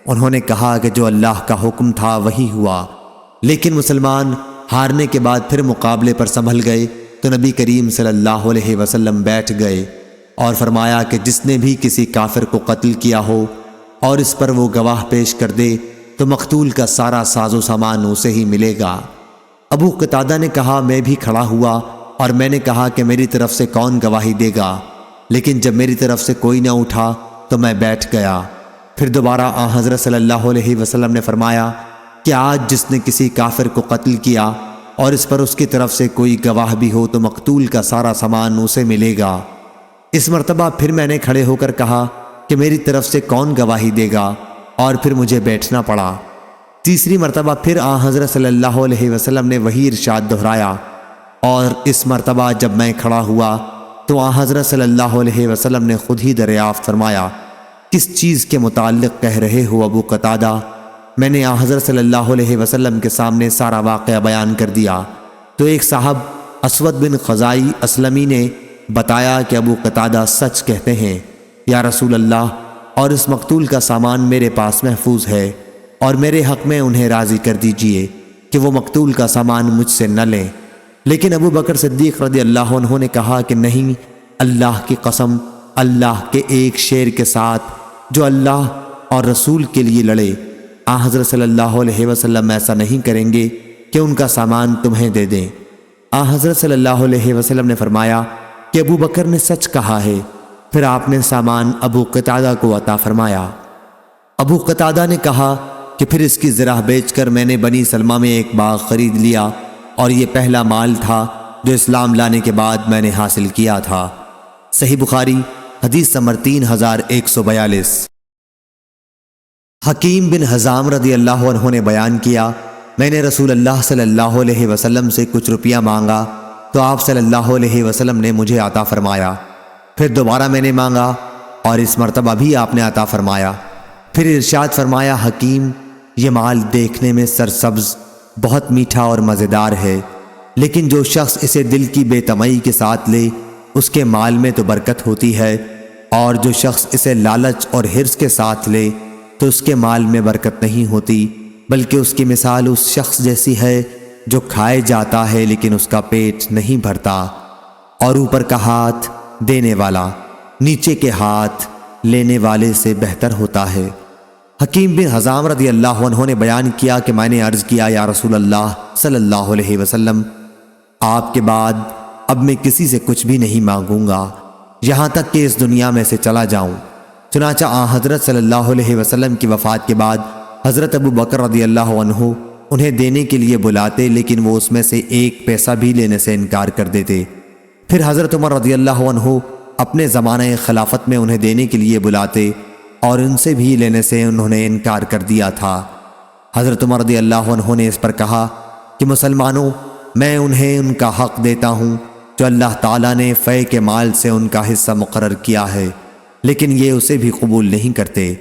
انہوں نے کہا کہ جو اللہ کا حکم تھا وہی ہوا، لیکن مسلمان ہارنے کے بعد پھر مقابلے پر سنبھل گئے تو نبی کریم صلی اللہ علیہ وسلم بیٹھ گئے اور فرمایا کہ جس نے بھی کسی کافر کو قتل کیا ہو اور اس پر وہ گواہ پیش کر دے تو مقتول کا سارا ساز و سامان اسے ہی ملے گا۔ ابو قتادہ نے کہا میں بھی کھڑا ہوا اور میں نے کہا کہ میری طرف سے کون گواہی دے گا، لیکن جب میری طرف سے کوئی نہ اٹھا تو میں بیٹھ گیا۔ پھر دوبارہ حضرت صلی اللہ علیہ وسلم نے فرمایا کہ آج جس نے کسی کافر کو قتل کیا اور اس پر اس کی طرف سے کوئی گواہ بھی ہو تو مقتول کا سارا سامان اسے ملے گا۔ اس مرتبہ پھر میں نے کھڑے ہو کر کہا کہ میری طرف سے کون گواہی دے گا، اور پھر مجھے بیٹھنا پڑا۔ تیسری مرتبہ پھر حضرت صلی اللہ علیہ وسلم نے وہی ارشاد دہرایا اور اس مرتبہ جب میں کھڑا ہوا تو آن حضرت صلی اللہ علیہ وسلم نے خود ہی دریافت فرمایا، کس چیز کے متعلق کہہ رہے ہو ابو قتادہ؟ میں نے آن حضرت صلی اللہ علیہ وسلم کے سامنے سارا واقعہ بیان کر دیا تو ایک صاحب اسود بن خزائی اسلمی نے بتایا کہ ابو قتادہ سچ کہتے ہیں یا رسول اللہ، اور اس مقتول کا سامان میرے پاس محفوظ ہے، اور میرے حق میں انہیں راضی کر دیجئے کہ وہ مقتول کا سامان مجھ سے نہ لیں۔ لیکن ابو بکر صدیق رضی اللہ عنہ نے کہا کہ نہیں، اللہ کی قسم، اللہ کے ایک شیر کے ساتھ جو اللہ اور رسول کے لیے لڑے، آن حضرت صلی اللہ علیہ وسلم ایسا نہیں کریں گے کہ ان کا سامان تمہیں دے دیں۔ آن حضرت صلی اللہ علیہ وسلم نے فرمایا کہ ابو بکر نے سچ کہا ہے۔ پھر آپ نے سامان ابو قتادہ کو عطا فرمایا۔ ابو قتادہ نے کہا کہ پھر اس کی زرہ بیچ کر میں نے بنی سلمہ میں ایک باغ خرید لیا، اور یہ پہلا مال تھا جو اسلام لانے کے بعد میں نے حاصل کیا تھا۔ صحیح بخاری حدیث نمبر 3142۔ حکیم بن حزام رضی اللہ عنہ نے بیان کیا، میں نے رسول اللہ صلی اللہ علیہ وسلم سے کچھ روپیہ مانگا تو آپ صلی اللہ علیہ وسلم نے مجھے عطا فرمایا۔ پھر دوبارہ میں نے مانگا اور اس مرتبہ بھی آپ نے عطا فرمایا۔ پھر ارشاد فرمایا، حکیم، یہ مال دیکھنے میں سرسبز، بہت میٹھا اور مزیدار ہے، لیکن جو شخص اسے دل کی بے تمئی کے ساتھ لے اس کے مال میں تو برکت ہوتی ہے، اور جو شخص اسے لالچ اور حرص کے ساتھ لے تو اس کے مال میں برکت نہیں ہوتی، بلکہ اس کی مثال اس شخص جیسی ہے جو کھائے جاتا ہے لیکن اس کا پیٹ نہیں بھرتا، اور اوپر کا ہاتھ دینے والا نیچے کے ہاتھ لینے والے سے بہتر ہوتا ہے۔ حکیم بن حزام رضی اللہ عنہ نے بیان کیا کہ میں نے عرض کیا، یا رسول اللہ صلی اللہ علیہ وسلم، آپ کے بعد اب میں کسی سے کچھ بھی نہیں مانگوں گا یہاں تک کہ اس دنیا میں سے چلا جاؤں۔ چنانچہ آن حضرت صلی اللہ علیہ وسلم کی وفات کے بعد حضرت ابو بکر رضی اللہ عنہ انہیں دینے کے لیے بلاتے، لیکن وہ اس میں سے ایک پیسہ بھی لینے سے انکار کر دیتے۔ پھر حضرت عمر رضی اللہ عنہ اپنے زمانہ خلافت میں انہیں دینے کے لیے بلاتے، اور ان سے بھی لینے سے انہوں نے انکار کر دیا تھا۔ حضرت عمر رضی اللہ عنہ نے اس پر کہا کہ مسلمانوں، میں انہیں ان کا حق دیتا ہوں جو اللہ تعالیٰ نے فے کے مال سے ان کا حصہ مقرر کیا ہے، لیکن یہ اسے بھی قبول نہیں کرتے۔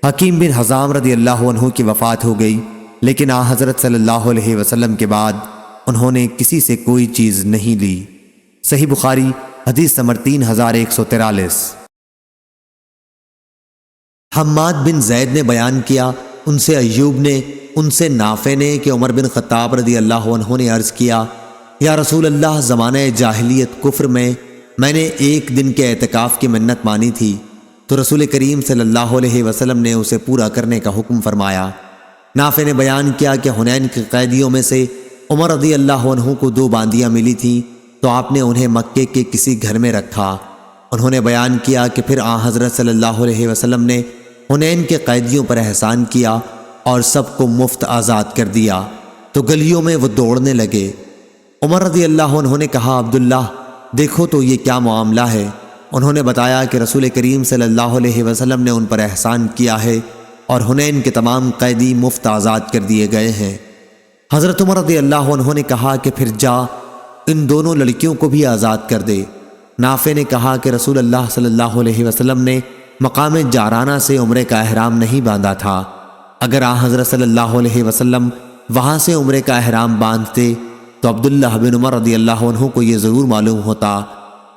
حکیم بن حزام رضی اللہ عنہ کی وفات ہو گئی، لیکن آن حضرت صلی اللہ علیہ وسلم کے بعد انہوں نے کسی سے کوئی چیز نہیں لی۔ صحیح بخاری حدیث نمبر 3143۔ حماد بن زید نے بیان کیا، ان سے ایوب نے، ان سے نافع نے کہ عمر بن خطاب رضی اللہ عنہ نے عرض کیا، یا رسول اللہ، زمانہ جاہلیت کفر میں نے ایک دن کے اعتکاف کی منت مانی تھی تو رسول کریم صلی اللہ علیہ وسلم نے اسے پورا کرنے کا حکم فرمایا۔ نافع نے بیان کیا کہ حنین کے قیدیوں میں سے عمر رضی اللہ عنہ کو 2 باندیاں ملی تھیں تو آپ نے انہیں مکے کے کسی گھر میں رکھا۔ انہوں نے بیان کیا کہ پھر آن حضرت صلی اللہ علیہ وسلم نے حنین کے قیدیوں پر احسان کیا اور سب کو مفت آزاد کر دیا تو گلیوں میں وہ دوڑنے لگے۔ عمر رضی اللہ عنہ نے کہا، عبداللہ دیکھو تو یہ کیا معاملہ ہے؟ انہوں نے بتایا کہ رسول کریم صلی اللہ علیہ وسلم نے ان پر احسان کیا ہے اور حنین کے تمام قیدی مفت آزاد کر دیے گئے ہیں۔ حضرت عمر رضی اللہ عنہ نے کہا کہ پھر جا ان دونوں لڑکیوں کو بھی آزاد کر دے۔ نافع نے کہا کہ رسول اللہ صلی اللہ علیہ وسلم نے مقام جارانہ سے عمرے کا احرام نہیں باندھا تھا، اگر آن حضرت صلی اللہ علیہ وسلم وہاں سے عمرے کا احرام باندھتے تو عبداللہ بن عمر رضی اللہ عنہ کو یہ ضرور معلوم ہوتا۔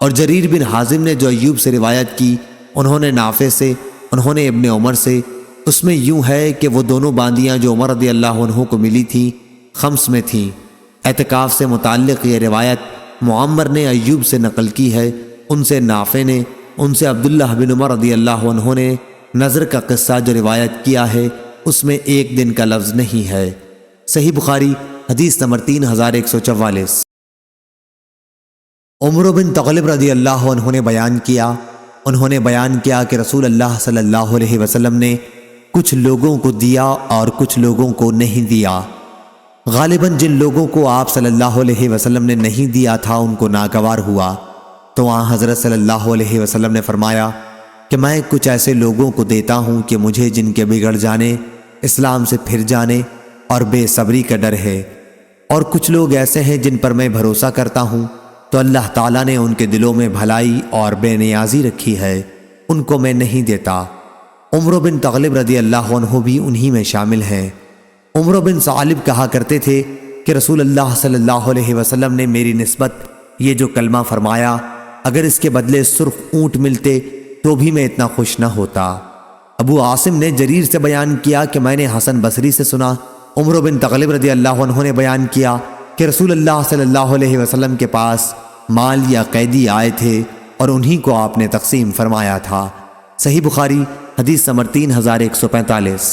اور جریر بن حازم نے جو ایوب سے روایت کی، انہوں نے نافع سے، انہوں نے ابن عمر سے، اس میں یوں ہے کہ وہ دونوں باندیاں جو عمر رضی اللہ عنہ کو ملی تھیں خمس میں تھیں۔ اعتکاف سے متعلق یہ روایت معمر نے ایوب سے نقل کی ہے، ان سے نافع نے، ان سے عبداللہ بن عمر رضی اللہ عنہ نے نظر کا قصہ جو روایت کیا ہے اس میں ایک دن کا لفظ نہیں ہے۔ صحیح بخاری حدیث نمبر 3144۔ عمر بن تغلب رضی اللہ عنہ نے بیان کیا، انہوں نے بیان کیا کہ رسول اللہ صلی اللہ علیہ وسلم نے کچھ لوگوں کو دیا اور کچھ لوگوں کو نہیں دیا۔ غالباً جن لوگوں کو آپ صلی اللہ علیہ وسلم نے نہیں دیا تھا ان کو ناگوار ہوا، تو آن حضرت صلی اللہ علیہ وسلم نے فرمایا کہ میں کچھ ایسے لوگوں کو دیتا ہوں کہ مجھے جن کے بگڑ جانے، اسلام سے پھر جانے اور بے صبری کا ڈر ہے، اور کچھ لوگ ایسے ہیں جن پر میں بھروسہ کرتا ہوں تو اللہ تعالیٰ نے ان کے دلوں میں بھلائی اور بے نیازی رکھی ہے، ان کو میں نہیں دیتا۔ عمر بن تغلب رضی اللہ عنہ بھی انہی میں شامل ہیں۔ عمر بن ثعلب کہا کرتے تھے کہ رسول اللہ صلی اللہ علیہ وسلم نے میری نسبت یہ جو کلمہ فرمایا، اگر اس کے بدلے سرخ اونٹ ملتے تو بھی میں اتنا خوش نہ ہوتا۔ ابو عاصم نے جریر سے بیان کیا کہ میں نے حسن بصری سے سنا، عمر بن تغلب رضی اللہ عنہ نے بیان کیا کہ رسول اللہ صلی اللہ علیہ وسلم کے پاس مال یا قیدی آئے تھے اور انہی کو آپ نے تقسیم فرمایا تھا۔ صحیح بخاری حدیث نمبر 3145۔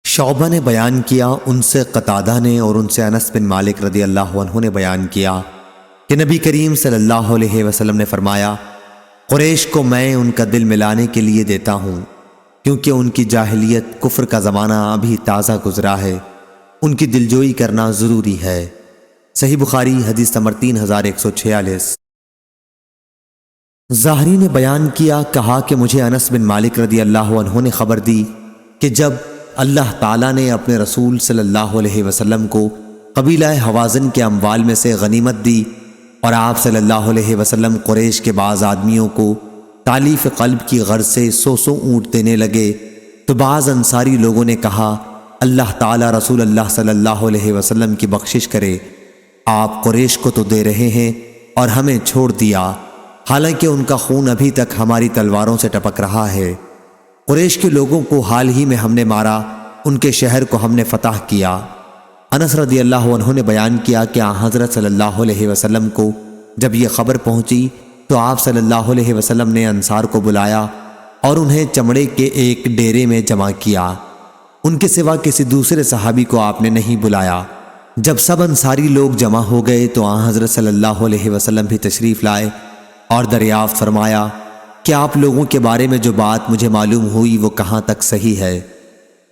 شعبہ نے بیان کیا، ان سے قتادہ نے اور ان سے انس بن مالک رضی اللہ عنہ نے بیان کیا کہ نبی کریم صلی اللہ علیہ وسلم نے فرمایا، قریش کو میں ان کا دل ملانے کے لیے دیتا ہوں، کیونکہ ان کی جاہلیت کفر کا زمانہ ابھی تازہ گزرا ہے، ان کی دلجوئی کرنا ضروری ہے۔ صحیح بخاری حدیث نمبر 3146۔ ظاہری نے بیان کیا، کہا کہ مجھے انس بن مالک رضی اللہ عنہ نے خبر دی کہ جب اللہ تعالیٰ نے اپنے رسول صلی اللہ علیہ وسلم کو قبیلہ حوازن کے اموال میں سے غنیمت دی اور آپ صلی اللہ علیہ وسلم قریش کے بعض آدمیوں کو تالیف قلب کی غرض سے 100 اونٹ دینے لگے، تو بعض انصاری لوگوں نے کہا، اللہ تعالیٰ رسول اللہ صلی اللہ علیہ وسلم کی بخشش کرے، آپ قریش کو تو دے رہے ہیں اور ہمیں چھوڑ دیا، حالانکہ ان کا خون ابھی تک ہماری تلواروں سے ٹپک رہا ہے۔ قریش کے لوگوں کو حال ہی میں ہم نے مارا، ان کے شہر کو ہم نے فتح کیا۔ انس رضی اللہ عنہ نے بیان کیا کہ حضرت صلی اللہ علیہ وسلم کو جب یہ خبر پہنچی تو آپ صلی اللہ علیہ وسلم نے انصار کو بلایا اور انہیں چمڑے کے ایک ڈیرے میں جمع کیا، ان کے سوا کسی دوسرے صحابی کو آپ نے نہیں بلایا۔ جب سب انصاری لوگ جمع ہو گئے تو حضرت صلی اللہ علیہ وسلم بھی تشریف لائے اور دریافت فرمایا کہ آپ لوگوں کے بارے میں جو بات مجھے معلوم ہوئی وہ کہاں تک صحیح ہے؟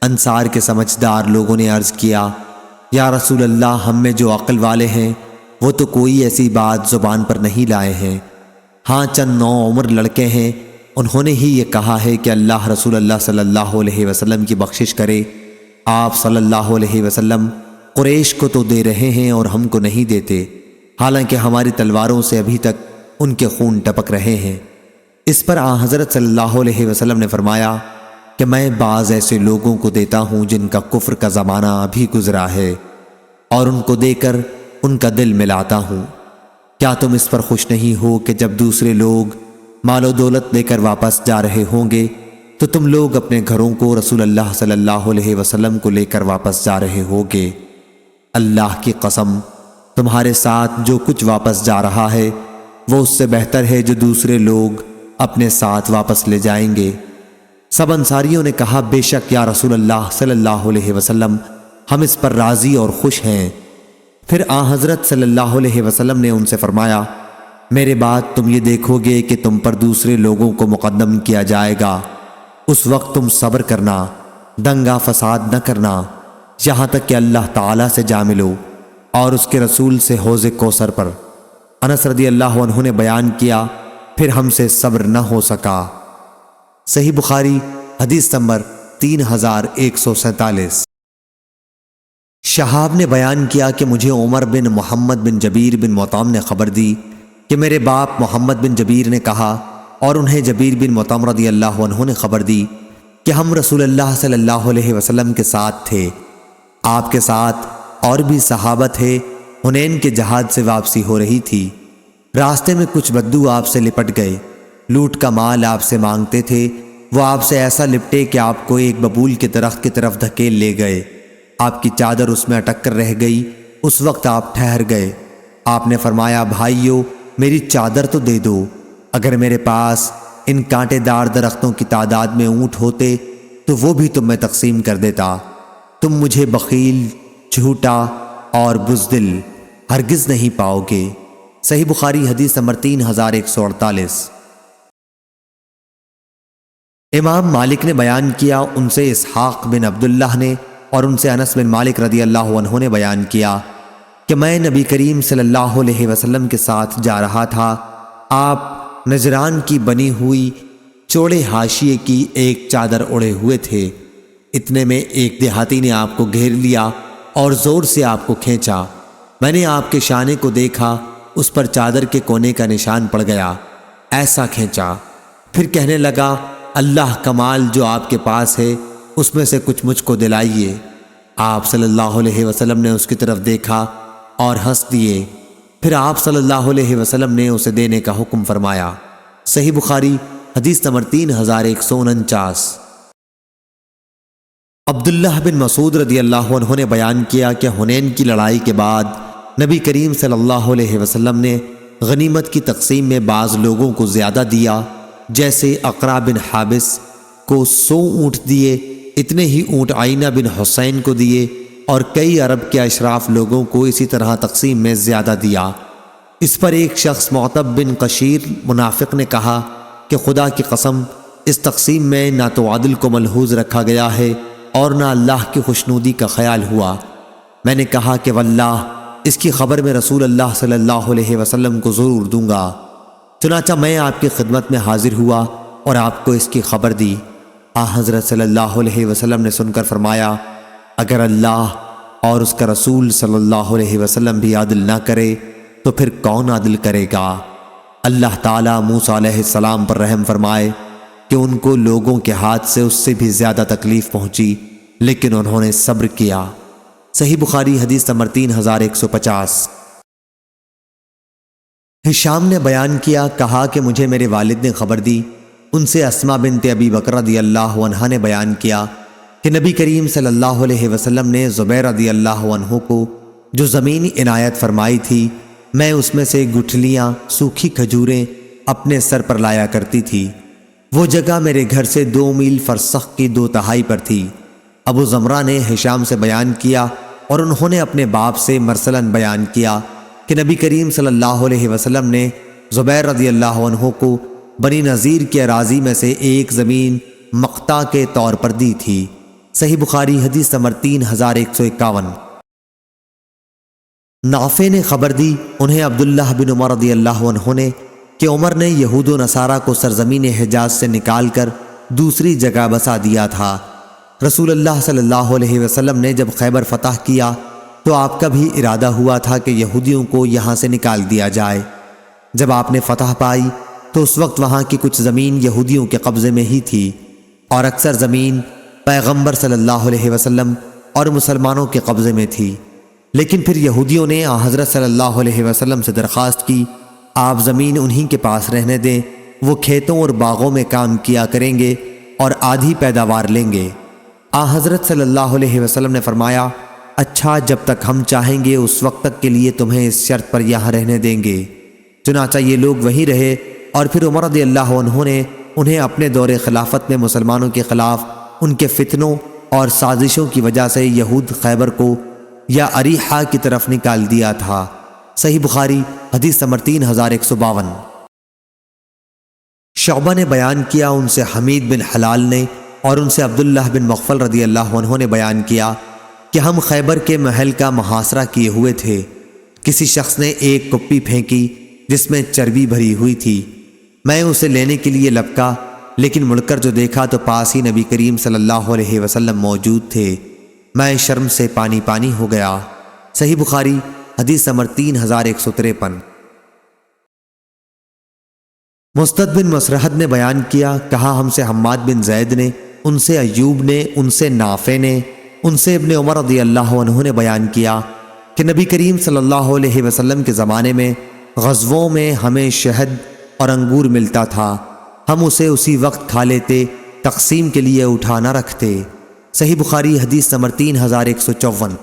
انصار کے سمجھدار لوگوں نے عرض کیا، یا رسول اللہ، ہم میں جو عقل والے ہیں وہ تو کوئی ایسی بات زبان پر نہیں لائے ہیں، ہاں چند نو عمر لڑکے ہیں، انہوں نے ہی یہ کہا ہے کہ اللہ رسول اللہ صلی اللہ علیہ وسلم کی بخشش کرے، آپ صلی اللہ علیہ وسلم قریش کو تو دے رہے ہیں اور ہم کو نہیں دیتے، حالانکہ ہماری تلواروں سے ابھی تک ان کے خون ٹپک رہے ہیں۔ اس پر حضرت صلی اللہ علیہ وسلم نے فرمایا کہ میں بعض ایسے لوگوں کو دیتا ہوں جن کا کفر کا زمانہ ابھی گزرا ہے، اور ان کو دے کر ان کا دل ملاتا ہوں۔ کیا تم اس پر خوش نہیں ہو کہ جب دوسرے لوگ مال و دولت لے کر واپس جا رہے ہوں گے تو تم لوگ اپنے گھروں کو رسول اللہ صلی اللہ علیہ وسلم کو لے کر واپس جا رہے ہوگے؟ اللہ کی قسم، تمہارے ساتھ جو کچھ واپس جا رہا ہے وہ اس سے بہتر ہے جو دوسرے لوگ اپنے ساتھ واپس لے جائیں گے۔ سب انصاریوں نے کہا، بے شک یا رسول اللہ صلی اللہ علیہ وسلم، ہم اس پر راضی اور خوش ہیں۔ پھر حضرت صلی اللہ علیہ وسلم نے ان سے فرمایا، میرے بعد تم یہ دیکھو گے کہ تم پر دوسرے لوگوں کو مقدم کیا جائے گا، اس وقت تم صبر کرنا، دنگا فساد نہ کرنا، یہاں تک کہ اللہ تعالیٰ سے جا ملو اور اس کے رسول سے حوض کوثر پر۔ انس رضی اللہ عنہ نے بیان کیا، پھر ہم سے صبر نہ ہو سکا۔ صحیح بخاری حدیث نمبر 3147۔ شہاب نے بیان کیا کہ مجھے عمر بن محمد بن جبیر بن مطعم نے خبر دی کہ میرے باپ محمد بن جبیر نے کہا، اور انہیں جبیر بن مطعم رضی اللہ عنہ نے خبر دی کہ ہم رسول اللہ صلی اللہ علیہ وسلم کے ساتھ تھے، آپ کے ساتھ اور بھی صحابہ تھے، حنین کے جہاد سے واپسی ہو رہی تھی، راستے میں کچھ بدو آپ سے لپٹ گئے، لوٹ کا مال آپ سے مانگتے تھے، وہ آپ سے ایسا لپٹے کہ آپ کو ایک ببول کے درخت کی طرف دھکیل لے گئے، آپ کی چادر اس میں اٹک کر رہ گئی، اس وقت آپ ٹھہر گئے، آپ نے فرمایا، بھائیو میری چادر تو دے دو، اگر میرے پاس ان کانٹے دار درختوں کی تعداد میں اونٹ ہوتے تو وہ بھی تم میں تقسیم کر دیتا، تم مجھے بخیل، جھوٹا اور بزدل ہرگز نہیں پاؤ گے۔ صحیح بخاری حدیث نمبر 3148۔ امام مالک نے بیان کیا، ان سے اسحاق بن عبداللہ نے اور ان سے انس بن مالک رضی اللہ عنہ نے بیان کیا کہ میں نبی کریم صلی اللہ علیہ وسلم کے ساتھ جا رہا تھا، آپ نجران کی بنی ہوئی چوڑے حاشیے کی ایک چادر اڑے ہوئے تھے، اتنے میں ایک دیہاتی نے آپ کو گھیر لیا اور زور سے آپ کو کھینچا۔ میں نے آپ کے شانے کو دیکھا، اس پر چادر کے کونے کا نشان پڑ گیا، ایسا کھینچا۔ پھر کہنے لگا اللہ کا مال جو آپ کے پاس ہے اس میں سے کچھ مجھ کو دلائیے۔ آپ صلی اللہ علیہ وسلم نے اس کی طرف دیکھا اور ہنس دیے۔ پھر آپ صلی اللہ علیہ وسلم نے اسے دینے کا حکم فرمایا۔ صحیح بخاری حدیث نمبر 3149۔ عبداللہ بن مسعود رضی اللہ عنہ نے بیان کیا کہ حنین کی لڑائی کے بعد نبی کریم صلی اللہ علیہ وسلم نے غنیمت کی تقسیم میں بعض لوگوں کو زیادہ دیا، جیسے اقرا بن حابس کو 100 اونٹ دیے، اتنے ہی اونٹ عینہ بن حسین کو دیے، اور کئی عرب کے اشراف لوگوں کو اسی طرح تقسیم میں زیادہ دیا۔ اس پر ایک شخص معتب بن قشیر منافق نے کہا کہ خدا کی قسم اس تقسیم میں نہ تو عدل کو ملحوظ رکھا گیا ہے اور نہ اللہ کی خوشنودی کا خیال ہوا۔ میں نے کہا کہ واللہ اس کی خبر میں رسول اللہ صلی اللہ علیہ وسلم کو ضرور دوں گا۔ چنانچہ میں آپ کی خدمت میں حاضر ہوا اور آپ کو اس کی خبر دی۔ حضرت صلی اللہ علیہ وسلم نے سن کر فرمایا اگر اللہ اور اس کا رسول صلی اللہ علیہ وسلم بھی عدل نہ کرے تو پھر کون عدل کرے گا؟ اللہ تعالیٰ موسیٰ علیہ السلام پر رحم فرمائے کہ ان کو لوگوں کے ہاتھ سے اس سے بھی زیادہ تکلیف پہنچی، لیکن انہوں نے صبر کیا۔ صحیح بخاری حدیث نمبر 3150۔ ہشام نے بیان کیا، کہا کہ مجھے میرے والد نے خبر دی، ان سے اسماء بنت ابی بکر رضی اللہ عنہا نے بیان کیا کہ نبی کریم صلی اللہ علیہ وسلم نے زبیر رضی اللہ عنہ کو جو زمین عنایت فرمائی تھی، میں اس میں سے گٹھلیاں سوکھی کھجوریں اپنے سر پر لایا کرتی تھی۔ وہ جگہ میرے گھر سے 2 میل فرسخ کی 2/3 پر تھی۔ ابو زمرہ نے ہشام سے بیان کیا اور انہوں نے اپنے باپ سے مرسلاً بیان کیا کہ نبی کریم صلی اللہ علیہ وسلم نے زبیر رضی اللہ عنہ کو بنی نذیر کی اراضی میں سے ایک زمین مقطع کے طور پر دی تھی۔ صحیح بخاری حدیث نمبر 3151۔ نافع نے خبر دی، انہیں عبداللہ بن عمر رضی اللہ عنہ نے کہ عمر نے یہود و نصارہ کو سرزمین حجاز سے نکال کر دوسری جگہ بسا دیا تھا۔ رسول اللہ صلی اللہ علیہ وسلم نے جب خیبر فتح کیا تو آپ کا بھی ارادہ ہوا تھا کہ یہودیوں کو یہاں سے نکال دیا جائے۔ جب آپ نے فتح پائی تو اس وقت وہاں کی کچھ زمین یہودیوں کے قبضے میں ہی تھی اور اکثر زمین پیغمبر صلی اللہ علیہ وسلم اور مسلمانوں کے قبضے میں تھی۔ لیکن پھر یہودیوں نے حضرت صلی اللہ علیہ وسلم سے درخواست کی آپ زمین انہی کے پاس رہنے دیں، وہ کھیتوں اور باغوں میں کام کیا کریں گے اور آدھی پیداوار لیں گے۔ حضرت صلی اللہ علیہ وسلم نے فرمایا اچھا، جب تک ہم چاہیں گے اس وقت تک کے لیے تمہیں اس شرط پر یہاں رہنے دیں گے۔ چنانچہ یہ لوگ وہیں رہے اور پھر عمر رضی اللہ عنہ نے انہیں اپنے دور خلافت میں مسلمانوں کے خلاف ان کے فتنوں اور سازشوں کی وجہ سے یہود خیبر کو یا اریحہ کی طرف نکال دیا تھا۔ صحیح بخاری حدیث نمبر 3152۔ شعبہ نے بیان کیا، ان سے حمید بن حلال نے اور ان سے عبداللہ بن مغفل رضی اللہ عنہ نے بیان کیا کہ ہم خیبر کے محل کا محاصرہ کیے ہوئے تھے۔ کسی شخص نے ایک کپی پھینکی جس میں چربی بھری ہوئی تھی۔ میں اسے لینے کے لیے لپکا، لیکن مڑ کر جو دیکھا تو پاس ہی نبی کریم صلی اللہ علیہ وسلم موجود تھے۔ میں شرم سے پانی پانی ہو گیا۔ صحیح بخاری حدیث نمبر 3153۔ مستد بن مسرحد نے بیان کیا، کہا ہم سے حماد بن زید نے، ان سے ایوب نے، ان سے نافع نے، ان سے ابن عمر رضی اللہ عنہ نے بیان کیا کہ نبی کریم صلی اللہ علیہ وسلم کے زمانے میں غزووں میں ہمیں شہد اور انگور ملتا تھا، ہم اسے اسی وقت کھا لیتے، تقسیم کے لیے اٹھا نہ رکھتے۔ صحیح بخاری حدیث نمبر 3154۔